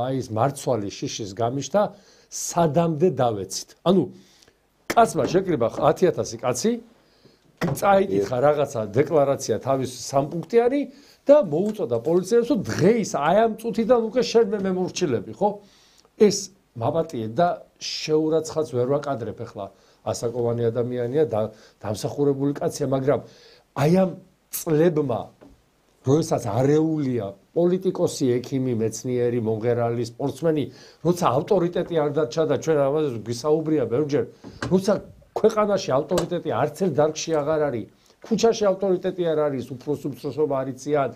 აი ეს მარცვალი შიშის გამიშთა სადამდე დავეცით. ანუ კაცმა შეკრიბა 10000 კაცი წაიკითხა რაღაცა დეკლარაცია თავის სამპუნქტიანი და მოუწოდა პოლიციელს რომ დღეის აი ამ წუთიდან უკვე შენ მე მემორჩილები, ხო? ეს მაპატიე და შეურაცხაც ვერ ვაკადრებ ახლა ასაკოვანი ადამიანია და დამსახურებული კაცია, მაგრამ აი ამ წლებმა როდესაც არეულია პოლიტიკოსი, ექიმი, მეცნიერი, მომღერალი, სპორტსმენი, როცა ავტორიტეტი არ დარჩა და ჩვენ ამაზე გვისაუბრია ბევრჯერ, როცა ქვეყანაში ავტორიტეტი არც ერთ დარგში აღარ არის, ქუჩაში ავტორიტეტი არ არის, უფროსობა არ იციან,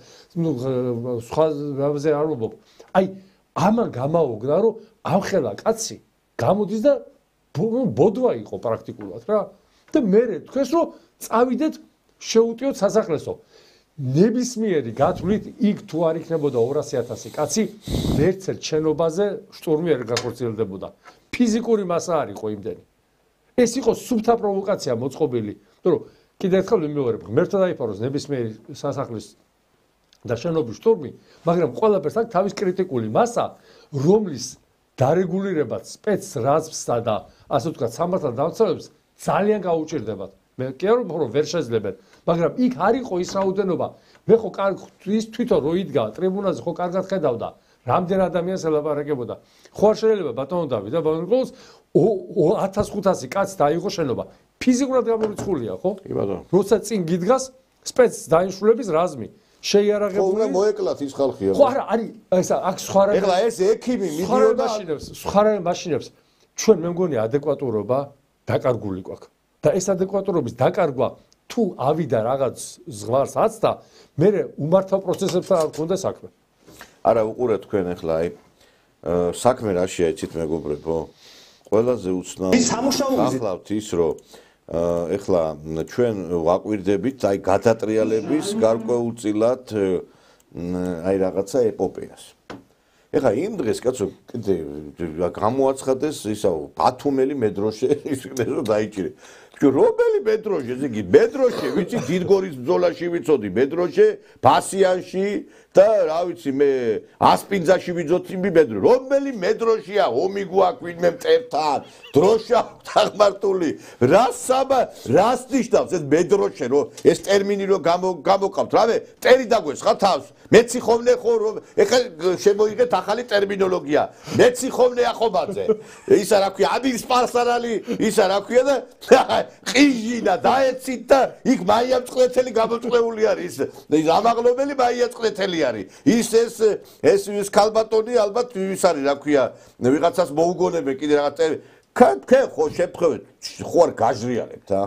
სხვა რამზე არ ვობ. აი ამან გამაოგდა, რომ ამხელა კაცი გამოდის და ბოდვა იყო პრაქტიკულად რა. და მე თქვენს რომ წავიდეთ შეუტიოთ სასახლესო. ნებისმიერი გათვლით იქ თუ არ იქნებოდა 200,000 კაცი, ერთ-ერთ შენობაზე შტურმი არ გახორციელდებოდა. ფიზიკური მასა არ იყო იმდენი. ეს იყო სუფთა პროვოკაცია მოწყობილი, იმიტომ რომ კიდევ ერთხელ ვიმეორებ, ღმერთთან დაიფაროს ნებისმიერი სასახლის და შენობის შტურმი, მაგრამ ყველაფერს აქვს თავის კრიტიკული მასა, რომლის დარეგულირებაც სპეცრაზმსა და ასე ვთქვათ, სამართალ დამცველებს ძალიან გაუჭირდებათ. მე კი არ ვფიქრობ რომ ვერ შეძლებენ, მაგრამ იქ არ იყო ის რაოდენობა. მე ხო ის თვითონ რო იდგა ტრიბუნაზე ხო კარგად ხედავდა, რამდენ ადამიანს ელაპარაკებოდა. ხო არ შეიძლება ბატონო დავით და ბატონო ნიკოლოზ 1500 კაცი დაიღო შენობა. ფიზიკურად გამორიცხულია, ხო? კი ბატონო. როცა წინ გიდგას სპეც დანიშნულების რაზმი შეიარაღებული. ხო, მოეკლათ ის ხალხია. ხო არა, არის ეს აქ სხვა რა. ეხლა ეს ექიმი მიდიოდა სხვა მაშინებს. ჩვენ მე მგონი ადეკვატურობა დაკარგული გვაქვს. და ეს ადეკვატურობის დაკარგვა თუ ავიდა რაღაც ზღვარს აცდა, მე უმართავ პროცესებთან არ გქონდა საქმე. არა, უყურეთ თქვენ ეხლა აი საქმე რაშია იცით მეგობრებო? ყველაზე უცნაური გახლავთ ის, რომ ეხლა ჩვენ ვაკვირდებით აი გადატრიალების გარკვეულწილად აი რაღაცა ეპოპეას. ეხლა იმ დღეს კაცო კიდე გამოაცხადეს ისაო ბათუმელი მეტროშე ისინო დაიჭირე. რომელი მეტროშე, ესე იგი მეტროშე, ვიცი დიდგორის ბრძოლაში ვიცოდი, მეტროშე, ბასიანში და რა ვიცი მე ასპინძაში ვიცოდი მეტრო. რომელი მეტროშია, ომი გვაქვს ვინმე მწერთან, დროშა დაღმართული. რას ნიშნავს ეს მეტროშე, რომ ეს ტერმინი რომ გამოკავთ, რავე, წერი დაგვეს ხა თავს. მეცი ხოვნე ხო რომ ეხლა შემოიღეთ ახალი ტერმინოლოგია. მეცი ხოვნე ახობაძე. ისა რა ქვია, ამის პარსარალი, ისა რა ქვია და ყიჟინა დაეცით და იქ მაია წყლეთელი გამოწყებული არის. ის ამაღლობელი მაია წყლეთელი არის. ეს ქალბატონი ალბათ ის არის რა ქვია, ვიღაცას მოუგონებენ კიდე რაღაც თქვენ ხო შეფხვევით, ხო არ გაჟრიალებთ ა?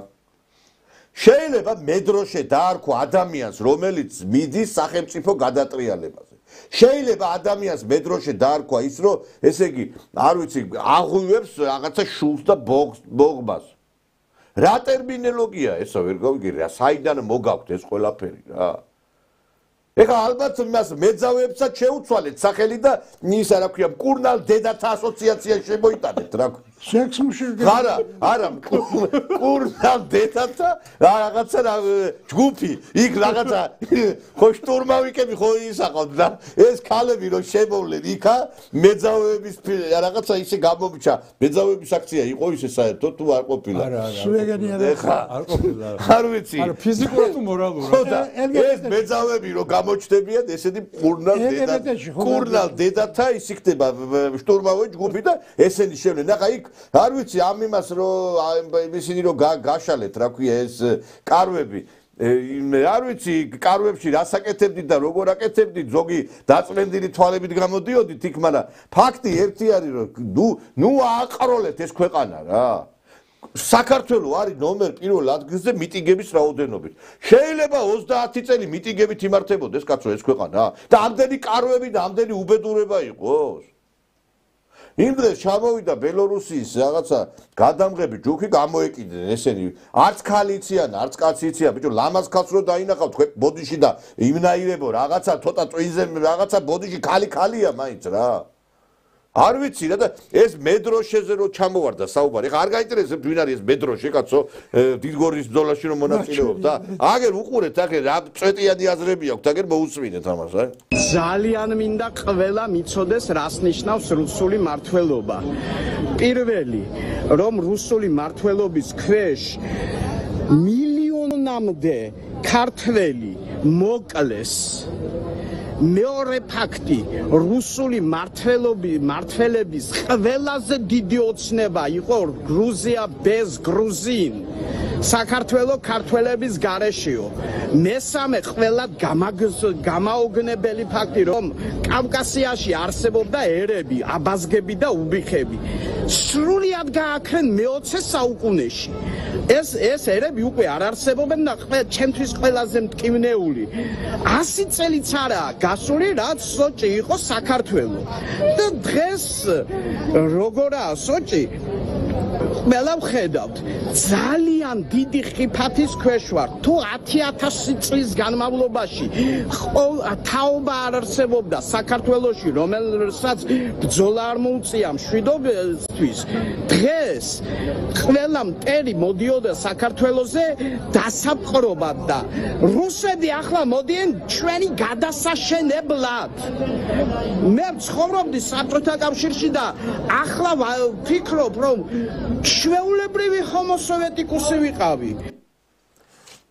შეიძლება მედროშე დაარქვა ადამიანს, რომელიც მიდის სახელმწიფო გადატრიალებაზე. შეიძლება ადამიანს მედროშე დაარქვა ის, რომ ესე იგი, არ ვიცი, აღვივებს რაღაცა შულს და ბოღბას. რა ტერმინოლოგია ესა ვერ გავიგე რა, საიდან მოგაქვთ ეს ყველაფერი რა. ეხლა ალბათ იმას მეძავებსაც შეუცვალეთ სახელი და ისა რა ქვია, მკურნალ დედათა ასოციაცია შემოიტანეთ რა. სექსმუშები. არა, მკურნალ დედათა რაღაცა ჯგუფი, იქ რაღაცა ხო შტურმავიკები ხო ისაყავთ და ეს ქალები რომ შემოვლენ იქა მეძავების რაღაცა ისე გამომჩა. მეძავების აქცია იყო ისე საერთოდ თუ არ ყოფილა? არ ყოფილა. არ ვიცი. არა, ფიზიკურად თუ მორალურად. ეს მეძავები რომ გამოჩნდებიან ესეთი კურნალ დედათა ის იქნება შტურმავი ჯგუფი და ესენი შევლენ. ახლა იქ არ ვიცი ამ იმას რომ ისინი რომ გაშალეთ რა ქვია ეს კარვები არ ვიცი კარვებში რასაკეთებდით და როგორ აკეთებდით ზოგი დაწმენდილი თვალებით გამოდიოდით იქ მაგრამ ფაქტი ერთი არის რომ ნუ ააყროლეთ ეს ქვეყანა რა საქართველოს არის ნომერ პირველ ადგილზე მიტინგების რაოდენობით. შეიძლება 30 წელი მიტინგებით იმართებოდეს კაცო ეს ქვეყანა და ამდენი კარვები და ამდენი უბედურება იყოს. იმ დღეს ჩამოვიდა ბელორუსიის რაღაცა გადამღები ჯუქი გამოეკიდნენ ესენი არც ქალი იციან, არც კაცი იციან, ბიჭო ლამაზ ქალს რო დაინახავთ თქვენ ბოდიში და იმნაირებო რაღაცა ცოტა წვინზე რაღაცა ბოდიში ქალია მაინც რა. არ ვიცი რა და ეს მედროშეზე რო ჩამოვარდა საუბარი. ხა არ გაინტერესებს ვინ არის ეს მედროშე კაცო დიდგორის ბრძოლაში რომ მონაწილეობდა. აგერ უყურეთ, აგერ რა წვეტიანი აზრები აქვს, აგერ მოусვინეთ ამას, აი. ძალიან მინდა ყველა მიცოდეს რას ნიშნავს რუსული მართლობა. პირველი, რომ რუსული მართლობის ქვეშ მილიონამდე ქართველი მოკლეს. მეორე ფაქტი, რუსული მართლების ყველაზე დიდი ოცნება იყო გრუზია bez გრუზინ. საქართველო ქართველების გარეშეო. მესამე ყველა გამაოგნებელი ფაქტი, რომ კავკასიაში არსებობდა ერები, აბაზგები და უბიხები. სრულიად გააქრენ მე-20 საუკუნეში. ეს ერები უკვე არ არსებობენ და ჩემთვის ყველაზე მტკივნეული. 100 წელიც არაა გასული, რაც სოჭი იყო საქართველო. და დღეს როგორაა სოჭი? ყველა ვხედავთ, ძალიან დიდი ხიფათის ქვეშ ვარ. თუ 10,000 წლის განმავლობაში თაობა არ არსებობდა საქართველოში, რომელსაც ბრძოლა არ მოუწია მშვიდობისთვის, დღეს ყველა მტერი მოდიოდა საქართველოზე დასაპყრობად და რუსები ახლა მოდიან ჩვენი გადასაშენებლად. მე ცხოვრობდი საბჭოთა კავშირში და ახლა ვფიქრობ, რომ ჩვეულებრივი ჰომოსოვეტიკუსი ვიყავი.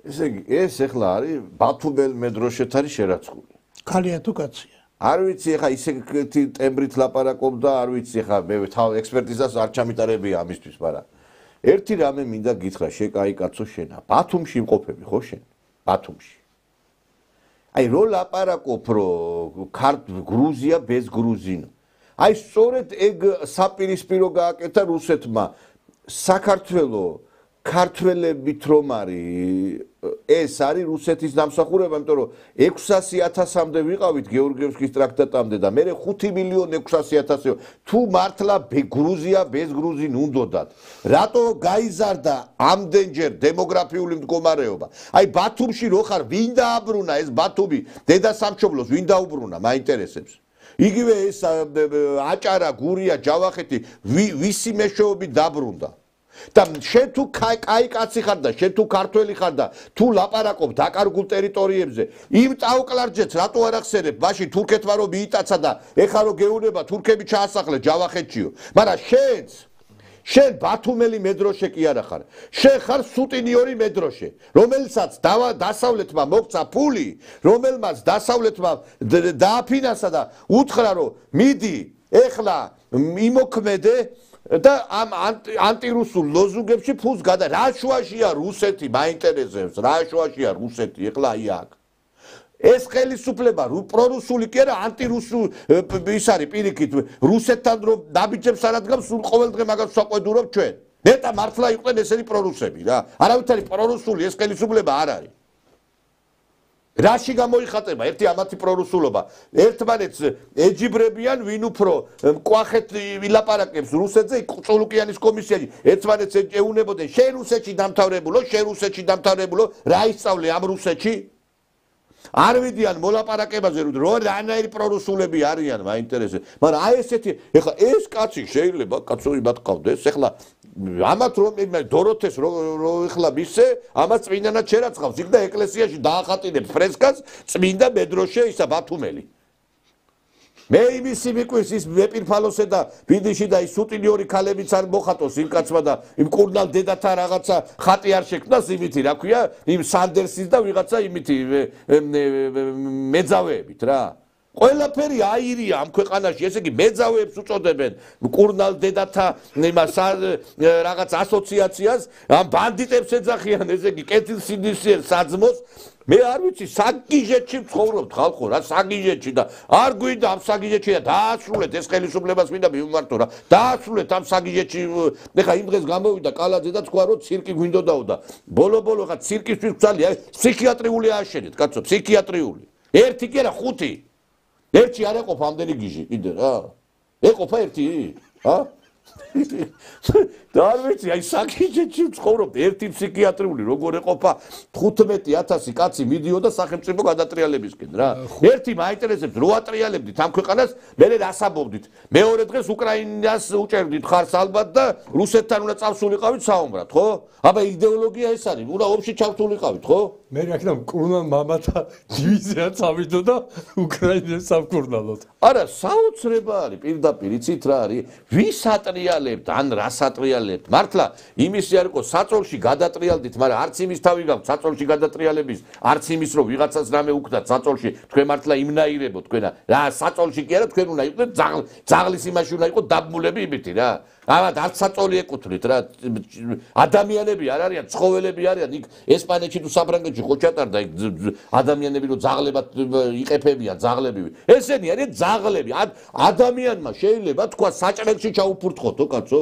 ესე იგი, ეს ახლა არის ბათუმელ მედროშეთ არის შერაცხული. ქალია თუ კაცია? არ ვიცი, ახლა ისეთი ტემბრით ლაპარაკობდა, არ ვიცი, ახლა მე თავ ექსპერტიზას არ ჩამიტარებია ამისთვის, მაგრამ ერთი რამე მინდა გითხრა, შეკაი კაცო შენა. ბათუმში იმყოფები ხო შენ? ბათუმში. აი რო ლაპარაკობ, რომ გრუზია bez გრუზინო. აი სწორედ ეგ საპირისპირო გააკეთა რუსეთმა საქართველო ქართველებით რომ არის ეს არის რუსეთის დამსახურება, იმიტომ რომ 600,000-მდე ვიყავით გეორგიევსკის ტრაქტატამდე და მე 5,600,000 თუ მართლა გრუზია bez გრუზინ უნდოდათ. რატო გაიზარდა ამდენჯერ დემოგრაფიული მდგომარეობა? აი ბათუმში რო ხარ, ვინ დააბრუნა ეს ბათუმი? დედასამშობლოს ვინ დაუბრუნა? მაინტერესებს. იგივე ეს აჭარა, გურია, ჯავახეთი ვისი მეშვეობით დაბრუნდა. და შენ თუ კაი კაცი ხარ და შენ თუ ქართველი ხარ და თუ ლაპარაკობ დაკარგულ ტერიტორიებზე, იმ წავკლარჯეთს რატო არ ახსენებ? მაშინ თურქეთმა რომ მიიტაცა და ეხლა რომ გეუნება თურქები ჩაასახლე ჯავახეთშიო. მაგრამ შენ ბათუმელი მედროშე კი არა ხარ. შენ ხარ სუტინიორი მედროშე, რომელსაც დასავლეთმა მოგცა ფული, რომელმაც დასავლეთმა დააფინანსა და უთხრა რომ მიდი ეხლა იმოქმედე და ამ ანტირუსულ ლოზუნგებში ფულს გადა. რა შუაშია რუსეთი? მაინტერესებს რა შუაშია რუსეთი ეხლა აი აქ. ეს ხელისუფლება პრორუსული კი არა, ანტირუსული ის არის პირიქით რუსეთთან რომ დაბიჯებს არ ადგამს, სულ ყოველ დღე მაგას საყვედურობ ჩვენ. ნეტა მართლა იყვნენ ესენი პრორუსები რა. არავითარი პრორუსული ეს ხელისუფლება არ არის. რაში გამოიხატება ერთი ამათი პრორუსულობა? ერთმანეთს ეჯიბრებიან, ვინ უფრო მკვახეთ ვილაპარაკებს რუსეთზე, წულუკიანის კომისიაში ერთმანეთს ეუნებოდნენ, შენ რუსეთში დამთავრებულო, რა ისწავლე ამ რუსეთში? არ ვიდიან მოლაპარაკებაზე, რომ რანაირი პრორუსულები არიან, მაინტერესებს. მაგრამ აი ესეთი, ეხლა ეს კაცი შეიძლება კაცოი ბატყავდეს, ეხლა ამათ რომ დოროთეს რო ეხლა მისე, ამას წმინდანად შერაცხავს, იქ და ეკლესიაში დაახატინებს ფრესკას, წმინდა მედროშე ისა ბათუმელი. მე იმისი მიკვირს ის მეპირფალოსე და ბიდიში და ის სუტინიორი ქალებიც არ მოხატოს იმ კაცმა და იმ კურნალ დედათა რაღაცა ხატი არ შექმნას იმითი, რა ქვია, იმ სანდერსის და ვიღაცა იმითი მეძავეებით რა. ყველაფერი აირია ამ ქვეყანაში, ესე იგი მეძავეებს უწოდებენ კურნალ დედათა იმას რაღაც ასოციაციას, ამ ბანდიტებს ეძახიან, ესე იგი კეთილსინდისიერ საძმოს. მე არ ვიცი, საგიჟეთში ვცხოვრობთ ხალხო რა, საგიჟეთში და არ გვინდა ამ საგიჟეთში და დაასრულეთ ეს ხელისუფლებას მინდა მივმართო რა. დაასრულეთ ამ საგიჟეთში. ეხლა იმ დღეს გამოვიდა კალაძე და თქვა რომ ცირკი გვინდოდაო და ბოლო-ბოლო ხა ცირკისთვის ვცალი, აი ფსიქიატრიული ააშენეთ, კაცო, ფსიქიატრიული. ერთი კი არა, 5. ერთი არ ეყოფა ამდენი გიჟი, კიდე რა. ეყოფა ერთი? და არ ვიცი, აი საკიჯეთში ვცხოვრობ, ერთი ფსიქიატრიული როგორ ეყოფა 15000 კაცი მიდიოდა სახელმწიფო გადატრიალებისკენ რა. ერთი მაინტერესებს რო ატრიალებდით ამ ქვეყანას, მერე რასაბობდით. მეორე დღეს უკრაინას უჭერდით ხარს ალბათ და რუსეთთან უნდა წავსულიყავით საომრად, ხო? აბა იდეოლოგია ეს არის, უნდა ომში ჩავსულიყავით, ხო? მე რა ქნა მკურნალ მამათა დივიზია წავიდო და უკრაინას სამკურნალოდ. არა, საოცრება არის, პირდაპირ იცით რა არის? ვის ატრიალებთ, ან რას ატრიალებთ? მართლა იმისი არ იყო საწოლში გადატრიალდით, მაგრამ არც იმის თავი გაქვთ საწოლში გადატრიალების, არც იმის რომ ვიღაცას რამე უხდათ საწოლში, თქვენ მართლა იმნაირებო თქვენა. რა საწოლში კი არა, თქვენ უნდა იყდეთ ძაღლის იმაში უნდა იყო დაბმულები იმითი რა. ამათ არც საწოლი ეკუთვნით რა. ადამიანები არ არიან, ცხოველები არიან. იქ ესპანეთში თუ საფრანგეთში ხო ჩატარდა იქ ადამიანები რომ ძაღლებად იყეფებიან, ძაღლები. ესენი არიან ძაღლები. ადამიანმა შეიძლება თქვა საჭრელში ჩაუფურთხოთო კაცო.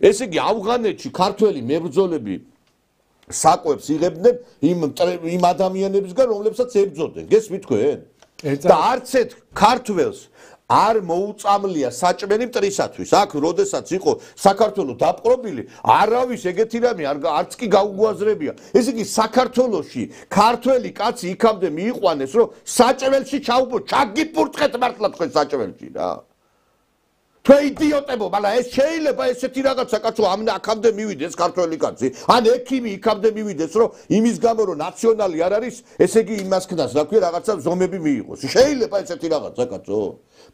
ესე იგი ავღანეთში ქართველი მებრძოლები საკვებს იღებდნენ იმ ადამიანებისგან, რომლებსაც ებრძოდნენ. გესმით თქვენ? და არც ერთ ქართველს არ მოუწამლია საჭმელი მტრისათვის. აქ როდესაც იყო საქართველოს დაპყრობილი, არავის ეგეთი რამე არც კი გაუგვაზრებია. ესე იგი საქართველოში ქართველი კაცი იქამდე მიიყვანეს, რომ საჭმელში ჩაგიფურთხეთ მართლა თქვენ საჭმელში რა. თქვენ იდიოტებო, მაგრამ ეს შეიძლება ესეთი რაღაცა კაცო აქამდე მივიდეს ქართველი კაცი. ან ექიმი იქამდე მივიდეს, რომ იმის გამო რომ ნაციონალი არ არის, ესე იგი იმას ქნას, რა ქვია, რაღაცა ზომები მიიღოს. შეიძლება ესეთი რაღაცა კაცო.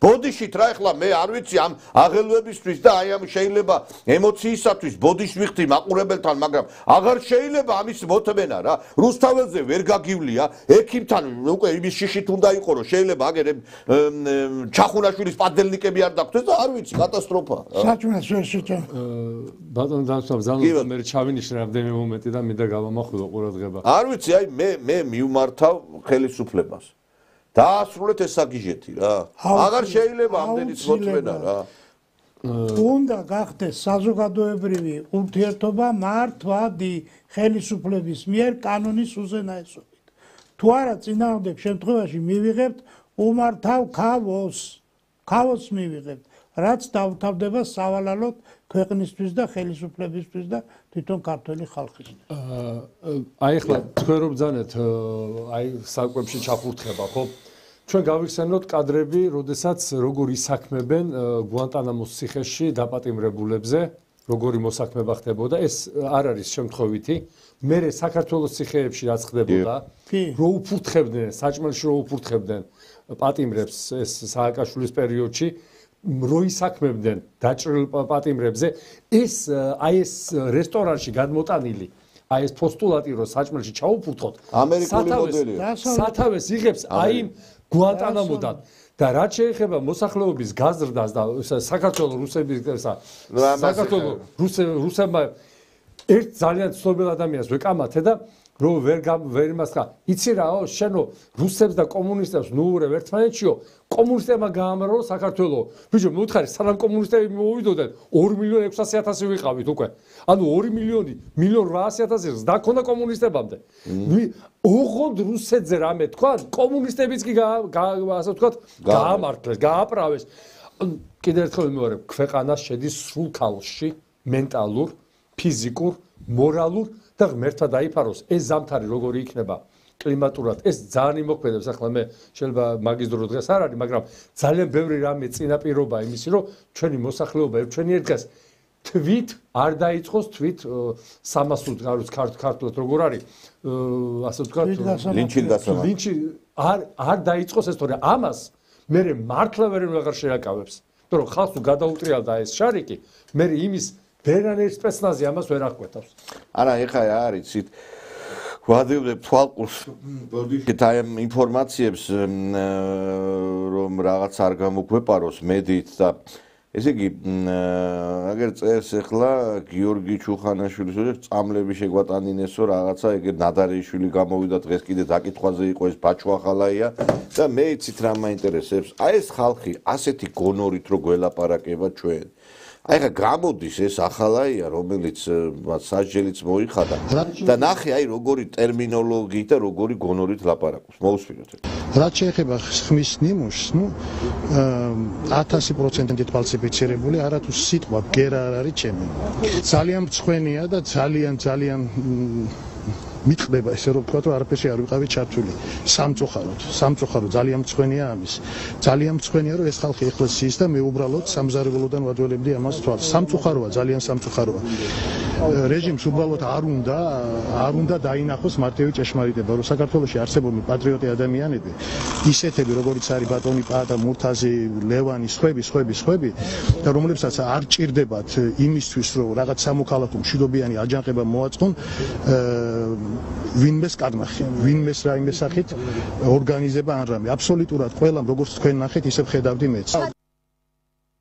ბოდიშით რა ეხლა მე არ ვიცი ამ აღელვებისთვის და აი ამ შეიძლება ემოციისათვის ბოდიშ ვიხდი მაყურებელთან, მაგრამ აღარ შეიძლება ამის მოთმენა რა. რუსთაველზე ვერ გაგივლია, ექიმთან უკვე იმის შიშით უნდა იყო, რომ შეიძლება აგერ ჩახუნაშვილის პადელნიკები არ დაგხვდეს და არ ვიცი, კატასტროფა. საჭმელს ვერ შეჭამ. ბატონო დამსვამ ზანო მე ჩავინიშნე რამდენი მომენტი და მინდა გავამახვილო ყურადღება. არ ვიცი, აი მე მივმართავ ხელისუფლებას. დაასრულეთ ეს საგიჟეთი რა. აღარ შეიძლება ამდენიც მოთმენა რა. უნდა გახდეს საზოგადოებრივი ურთიერთობა მართვადი ხელისუფლების მიერ კანონის უზენაესობით. თუ არა წინააღმდეგ შემთხვევაში მივიღებთ უმართავ ქაოსს მივიღებთ, რაც დავთავდება სავალალოდ ქვეყნისთვის და ხელისუფლებისთვის და თვითონ ქართველი ხალხისთვის. აი ახლა თქვენ რომ ბძანეთ აი საკვებში ჩახურთხება, ხო? ჩვენ გავიხსენოთ კადრები, როდესაც როგორ ისაქმებენ გუანტანამოს ციხეში დაპატიმრებულებზე, როგორი მოსაქმება ხდებოდა, ეს არ არის შემთხვევითი. მერე საქართველოს ციხეებში რაც ხდებოდა, რო უფურთხებდნენ, საჭმელში რო უფურთხებდნენ პატიმრებს ეს სააკაშვილის პერიოდში, რო ისაქმებდნენ დაჭრილ პატიმრებზე, ეს რესტორანში გადმოტანილი აი ეს პოსტულატი რო საჭმელში ჩაუფურთხოთ, ამერიკული მოდელია. სათავეს იღებს აი იმ გუანტანამოდან და რაც შეეხება მოსახლეობის გაზრდას და საქართველოს რუსებმა ერთ ძალიან ცნობილ ადამიანს ვეკამათე და რო ვერ იმასხა იცი რაო შენო რუსებს და კომუნისტებს ნუურევ ერთმანეთშიო კომუნისტებმა გაამარო საქართველოს ბიჭო მოუთხარი სანამ კომუნისტები მოვიდოდნენ 2.600.000 ვიყავით უკვე ანუ 2.800.000 დაქონდა კომუნისტებამდე ოღონდ რუსეთზე რამე თქვა კომუნისტებიც კი ასე ვთქვათ გაამართლეს გააправეს კიდევ ერთხელ მივარებ ქვეყანა შედის სრულ ქაოსში მენტალურ ფიზიკურ მორალურ და ღმერთმა დაიფაროს ეს ზამთარი როგორი იქნება კლიმატურად ეს ძალიან იმოქმედებს ახლა მე შეიძლება მაგის დრო დღეს არ არის მაგრამ ძალიან ბევრი რამე წინაპირობა იმისი რომ ჩვენი მოსახლეობა ჩვენი ერთ დღეს თვით არ დაიწყოს თვით 300 გარუც ქართულად როგორ არის ასე ვთქვათ ლინჩი არ დაიწყოს ეს თორე ამას მე მართლა ვერ შეაკავებს იმიტომ რომ ხალხს გადაუტრიალდა ეს შარიკი მე იმის ვერანერ სპეცნაზი ამას ვერ აღკვეთავს. არა, ეხლა რა არის იცით? ვადევნებ თვალყურს. ბოდიშით აი ამ ინფორმაციებს რომ რაღაც არ გამოგვეპაროს მედიით და ესე იგი აგერ წერს ეხლა გიორგი ჩუხანაშვილის წამლები შეგვატანინესო რაღაცა ეგ ნადარეიშვილი გამოვიდა დღეს კიდე დაკითხვაზე იყო ეს ბაჩუახალაია და მე იცით რა მაინტერესებს? აი ეს ხალხი ასეთი გონორით რო გველაპარაკება ჩვენ აი ხა გამოდის ეს ახალაია, რომელიც სასჯელიც მოიხადა და ნახე აი როგორი ტერმინოლოგიით და როგორი გონორით ლაპარაკობს. მოусმინოთ. რაც შეეხება ხმის ნიმუშს, 1000% ფალსიფიცირებული, არათუ სიტყვა ბგერა არ არის ჩემი. ძალიან მწვენეა და ძალიან მიტყდება ესე რომ ვთქვა, რომ არაფერში არ ვიყავი ჩართული. სამწუხაროდ ძალიან მწვენეა ამის. ძალიან მწვენეა რომ ეს ხალხი ეხლა ზის და მე უბრალოდ სამზარეულოდან ვადველებდი ამას თვალს. სამწუხაროა, ძალიან სამწუხაროა. რეჟიმს უბრალოდ არ უნდა დაინახოს მარტივი ჭეშმარიტება, რომ საქართველოში არსებობენ პატრიოტი ადამიანები, ისეთები როგორიც არის ბატონი პაატა, მურთაზი, ლევანი, სხვები და რომლებსაც არ ჭირდებათ იმისთვის, რომ რაღაც სამოქალაქო მშვიდობიანი აჯანყება მოაწყონ, ვინმეს კარნახი, ვინმეს რაიმე სახით ორგანიზება ან რამე. აბსოლუტურად ყველამ როგორც თქვენ ნახეთ, ისე ხედავდი მეც.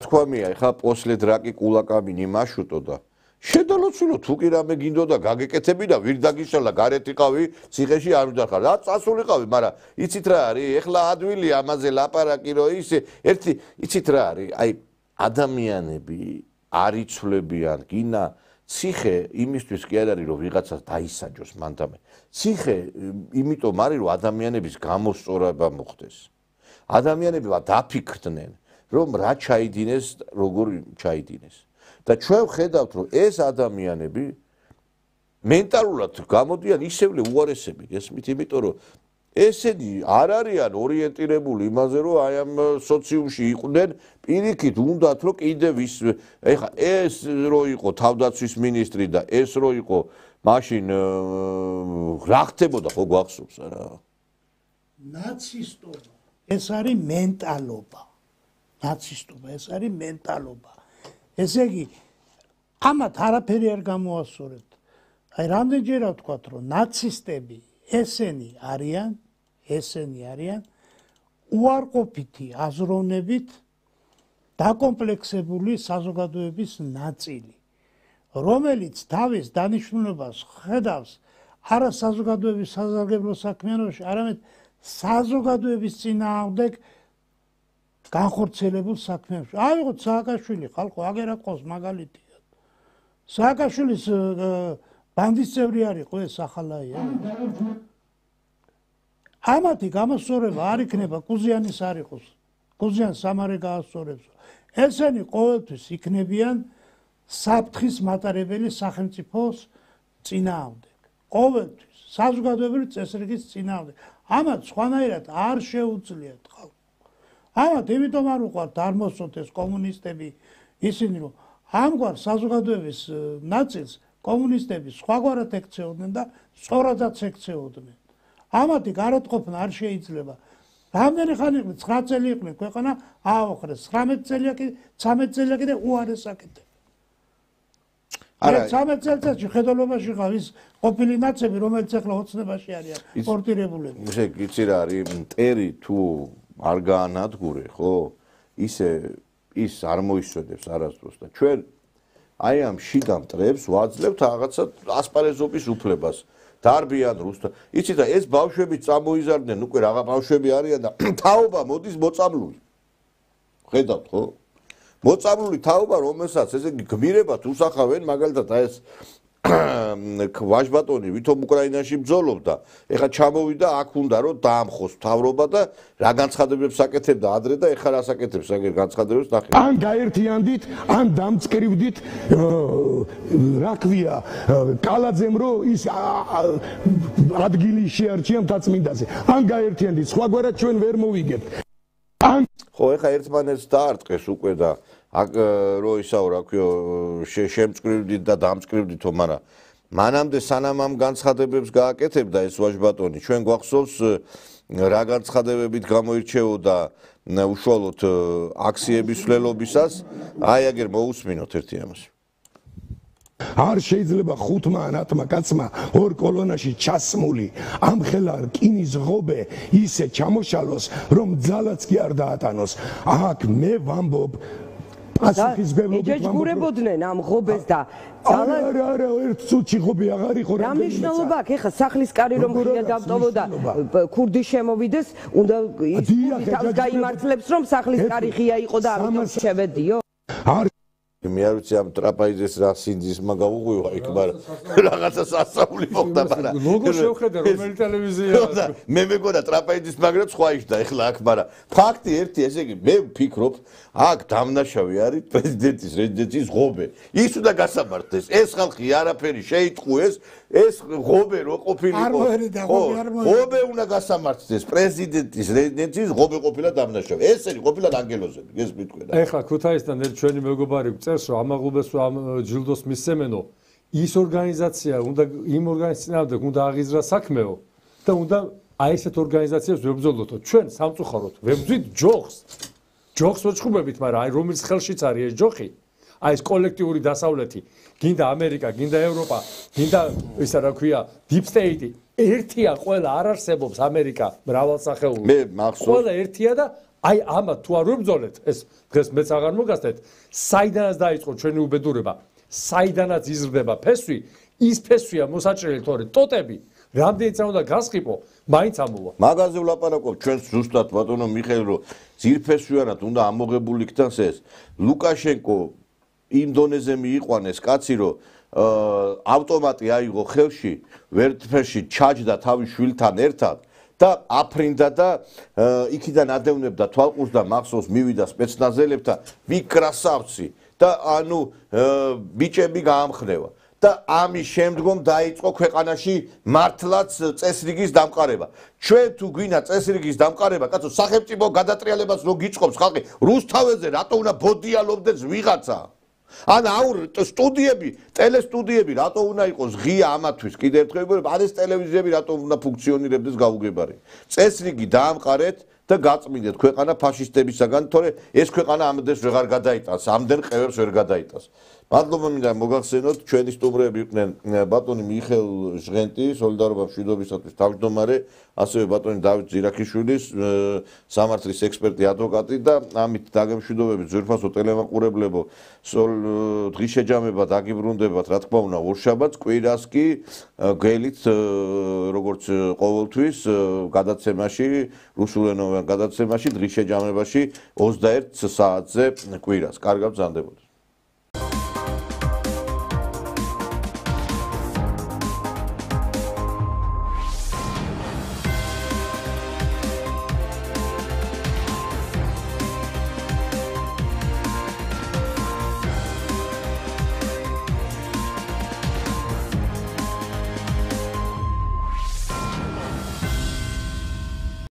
თქვამია, ხა პოსლე დრაკი კულაკამი ნიმაშუტო და შედალოცულო თუ კი რამე გინდოდა გაგეკეთები და ვირ დაგიშალა გარეთ იყავი ციხეში არ ვდახარ რა წასულიყავი მაგრამ იცით რა არის ეხლა ადვილი ამაზე ლაპარაკი რო ისე ერთი იცით რა არის აი ადამიანები არ იცვლებიან გინა ციხე იმისთვის კი არ არის რომ ვიღაცას დაისაჯოს მანდამე ციხე იმიტომ არის რომ ადამიანების გამოსწორება მოხდეს ადამიანები დაფიქრდნენ რომ რა ჩაიდინეს როგორ ჩაიდინეს და ჩვენ ვხედავთ რომ ეს ადამიანები მენტალურად გამოდიან ისევლე უარესები გესმით იმიტომ რომ ესენი არ არიან ორიენტირებული იმაზე რომ აი ამ სოციუმში იყვნენ პირიქით უნდათ რომ კიდევ ის ეხა ეს რო იყო თავდაცვის მინისტრი და ეს რო იყო მაშინ რა ხდებოდა ხო გვახსოვს არა ნაცისტობა ეს არის მენტალობა ნაცისტობა ეს არის მენტალობა ესე იგი ამათ არაფერი არ გამოასწორებთ აი რამდენჯერა ვთქვათ რომ ნაცისტები ესენი არიან უარყოფითი აზროვნებით დაკომპლექსებული საზოგადოების ნაწილი რომელიც თავის დანიშნულებას ხედავს არა საზოგადოების საზარგებლო საქმიანობაში არამედ საზოგადოების წინააღმდეგ განხორციელებულ საქმეებში. ავიღოთ სააკაშვილი, ხალხო აგერად ყავს მაგალითია. სააკაშვილის ბანდის წევრი არ იყო ეს ახალაია. ამათი გამოსწორება არ იქნება კუზიანის არ იყოს. კუზიანს სამარე გაასწორებს. ესენი ყოველთვის იქნებიან საფრთხის მატარებელი სახელმწიფოს წინააღმდეგ. ყოველთვის საზოგადოებრივი წესრიგის წინააღმდეგ. ამათ სხვანაირად არ შეუძლიათ ხალხო. ამათ იმიტომ არ უყვართ არ მოსწოთ ეს კომუნისტები ისინი რომ ამგვარ საზოგადოების ნაწილს კომუნისტები სხვაგვარად ექცეოდნენ და სწორადაც ექცეოდნენ. ამათი გარეთყოფნა არ შეიძლება. რამდენი ხანი იყვნენ 9 წელი იყვნენ ქვეყანა ააოხრეს 19 წელია კი 13 წელია კიდე უარეს აკეთებენ. არა 13 წელიწადში ხედულობაში ყავს ის ყოფილი ნაცები რომელიც ახლა ოცნებაში არიან პორტირებულები. ესე იცი რა არის მტერი თუ არ გაანადგურე ხო ისე ის არ მოისვედებს არასდროს და ჩვენ აი ამ შიდა მტრებს ვაძლევთ რაღაცა ასპარეზობის უფლებას დარბიან რუსთა იცი და ეს ბავშვები წამოიზარდნენ უკვე რაღა ბავშვები არიან და თაობა მოდის მოწამლული ხედავთ ხო მოწამლული თაობა რომელსაც ესე გმირებად უსახავენ მაგალითად აი ეს ვაჟბატონი ვითომ უკრაინაში ბრძოლობდა ეხა ჩამოვიდა აქ უნდა რომ დაამხოს მთავრობა და რა განცხადებებს აკეთებდა ადრე და ეხა რას აკეთებს აგერ განცხადებებს ნახეთ ან გაერთიანდით ან დამწკრივდით რა ქვია კალაძემ რომ ის ადგილი შეარჩია მთაწმინდაზე ან გაერთიანდით სხვაგვარად ჩვენ ვერ მოვიგებთ ხო ეხა ერთმანეთს დაარტყეს უკვე და რო ისაო რა ქვია შემწკრივდით და დამწკრივდითო მაგრამ მანამდე სანამ ამ განცხადებებს გააკეთებდა ეს ვაჟბატონი ჩვენ გვახსოვს რა განცხადებებით გამოირჩეოდა უშუალოდ აქციების მცვლელობისას აი აგერ მოусმინოთ ერთი ამას არ შეიძლება 5-მა ან 10-მა კაცმა ორ კოლონაში ჩასმული ამხელა რკინის ღობე ისე ჩამოშალოს რომ ძალაც კი არ დაატანოს აქ მე ვამბობ ეჯგურებოდნენ ამ ღობეს და არა ერთ წუთში ღობე აღარ იყო რა მნიშვნელობა აქვს ეხა სახლის კარი რომ ხია დავტოვო და ქურდი შემოვიდეს უნდა ის თავს გაიმართლებს რომ სახლის კარი ხია იყო და ამიტომ შევედიო მე არ ვიცი ამ ტრაპაიზეს რა სინძისმა გაუღვივა იქ, მაგრამ რაღაცა სასწაული მოხდა, მაგრამ ლოგო შევხედე რომელი ტელევიზია. მე მეგონა ტრაპაიზის მაგრამ სხვა ისდა ეხლა აქ, მაგრამ ფაქტი ერთი, ესე იგი, მე ვფიქრობ, აქ დამნაშავე არის პრეზიდენტის რეზიდენციის ღობე. ის უნდა გასამართლდეს. ეს ხალხი არაფერი შეიტყუეს, ეს ღობე რო ყოფილიყო. ღობე უნდა გასამართლდეს პრეზიდენტის რეზიდენციის ღობე ყოფილა დამნაშავე. ესენი ყოფილად ანგელოზები, ეს მითქვენ. ეხლა ქუთაისთან ერთ ჩვენი მეგობარი გწერს, რომ ამაღლუბეს რომ ამ ჯილდოს მისცემენო, ის ორგანიზაცია უნდა იმ ორგანიზაციამდე უნდა აღიზრა საქმეო და უნდა აი ესეთ ორგანიზაციებს ვებრძოლოთო. ჩვენ სამწუხაროდ ვებრძვით ჯოხს. ჯოხს ვეწყობებით, მაგრამ აი რომელიც ხელშიც არის ეს ჯოხი, აი ეს კოლექტიური დასავლეთი, გინდა ამერიკა, გინდა ევროპა, გინდა ისა რა ქვია, deep state, ერთია ყველა არ არსებობს ამერიკა მრავალსახეული. მე მახსოვს ყველა ერთია და აი ამათ თუ არ ვებრძოლეთ, ეს დღეს მეც აღარ მოგასწრეთ, საიდანაც დაიწყო ჩვენი უბედურება, საიდანაც იზრდება ფესვი, ის ფესვია მოსაჭრელი თორე ტოტები, რამდენიც უნდა გასყიდო, მაინც ამოვა. მაგაზე ვლაპარაკობ ჩვენ ზუსტად ბატონო მიხეილ, რომ ძირფესვიანად უნდა ამოღებული იქნას ეს. ლუკაშენკო იმ დონეზე მიიყვანეს კაცი, რომ ავტომატი აიღო ხელში, ვერტფერში ჩაჯდა თავის შვილთან ერთად და აფრინდა და იქიდან ადევნებდა თვალყურს და მახსოვს მივიდა სპეცნაზელებთან, ვიკრასავცი და ანუ ბიჭები გაამხნევა. და ამის შემდგომ დაიწყო ქვეყანაში მართლაც წესრიგის დამყარება. ჩვენ თუ გვინა წესრიგის დამყარება, კაცო, სახელმწიფო გადატრიალებას რო გიწყობს ხალხი, რუსთაველზე რატო უნდა ბოდიალობდეს ვიღაცა? ან აურ სტუდიები, ტელესტუდიები რატო უნდა იყოს ღია ამათვის? კიდევ ერთხელ, ან ეს ტელევიზიები რატო უნდა ფუნქციონირებდეს გაუგებარი? წესრიგი დაამყარეთ და გაწმინდეთ ქვეყანა ფაშისტებისაგან, თორე ეს ქვეყანა ამდენს ვეღარ გადაიტანს, ამდენ ყევებს ვერ გადაიტანს. მადლობა მინდა მოგახსენოთ, ჩვენი სტუმრები იყვნენ ბატონი მიხეილ ჟღენტი, სოლიდარობა მშვიდობისათვის თავმჯდომარე, ასევე ბატონი დავით ზირაქიშვილის, სამართლის ექსპერტი, ადვოკატი და ამით დაგემშვიდობებით ძვირფასო ტელემაყურებლებო, დღის შეჯამება დაგიბრუნდებათ, რა თქმა უნდა, ორშაბათს, კვირას კი გელით, როგორც ყოველთვის, გადაცემაში, რუსულენოვან გადაცემაში, დღის შეჯამებაში 21 საათზე კვირას. კარგად ბრძანდებოდეთ.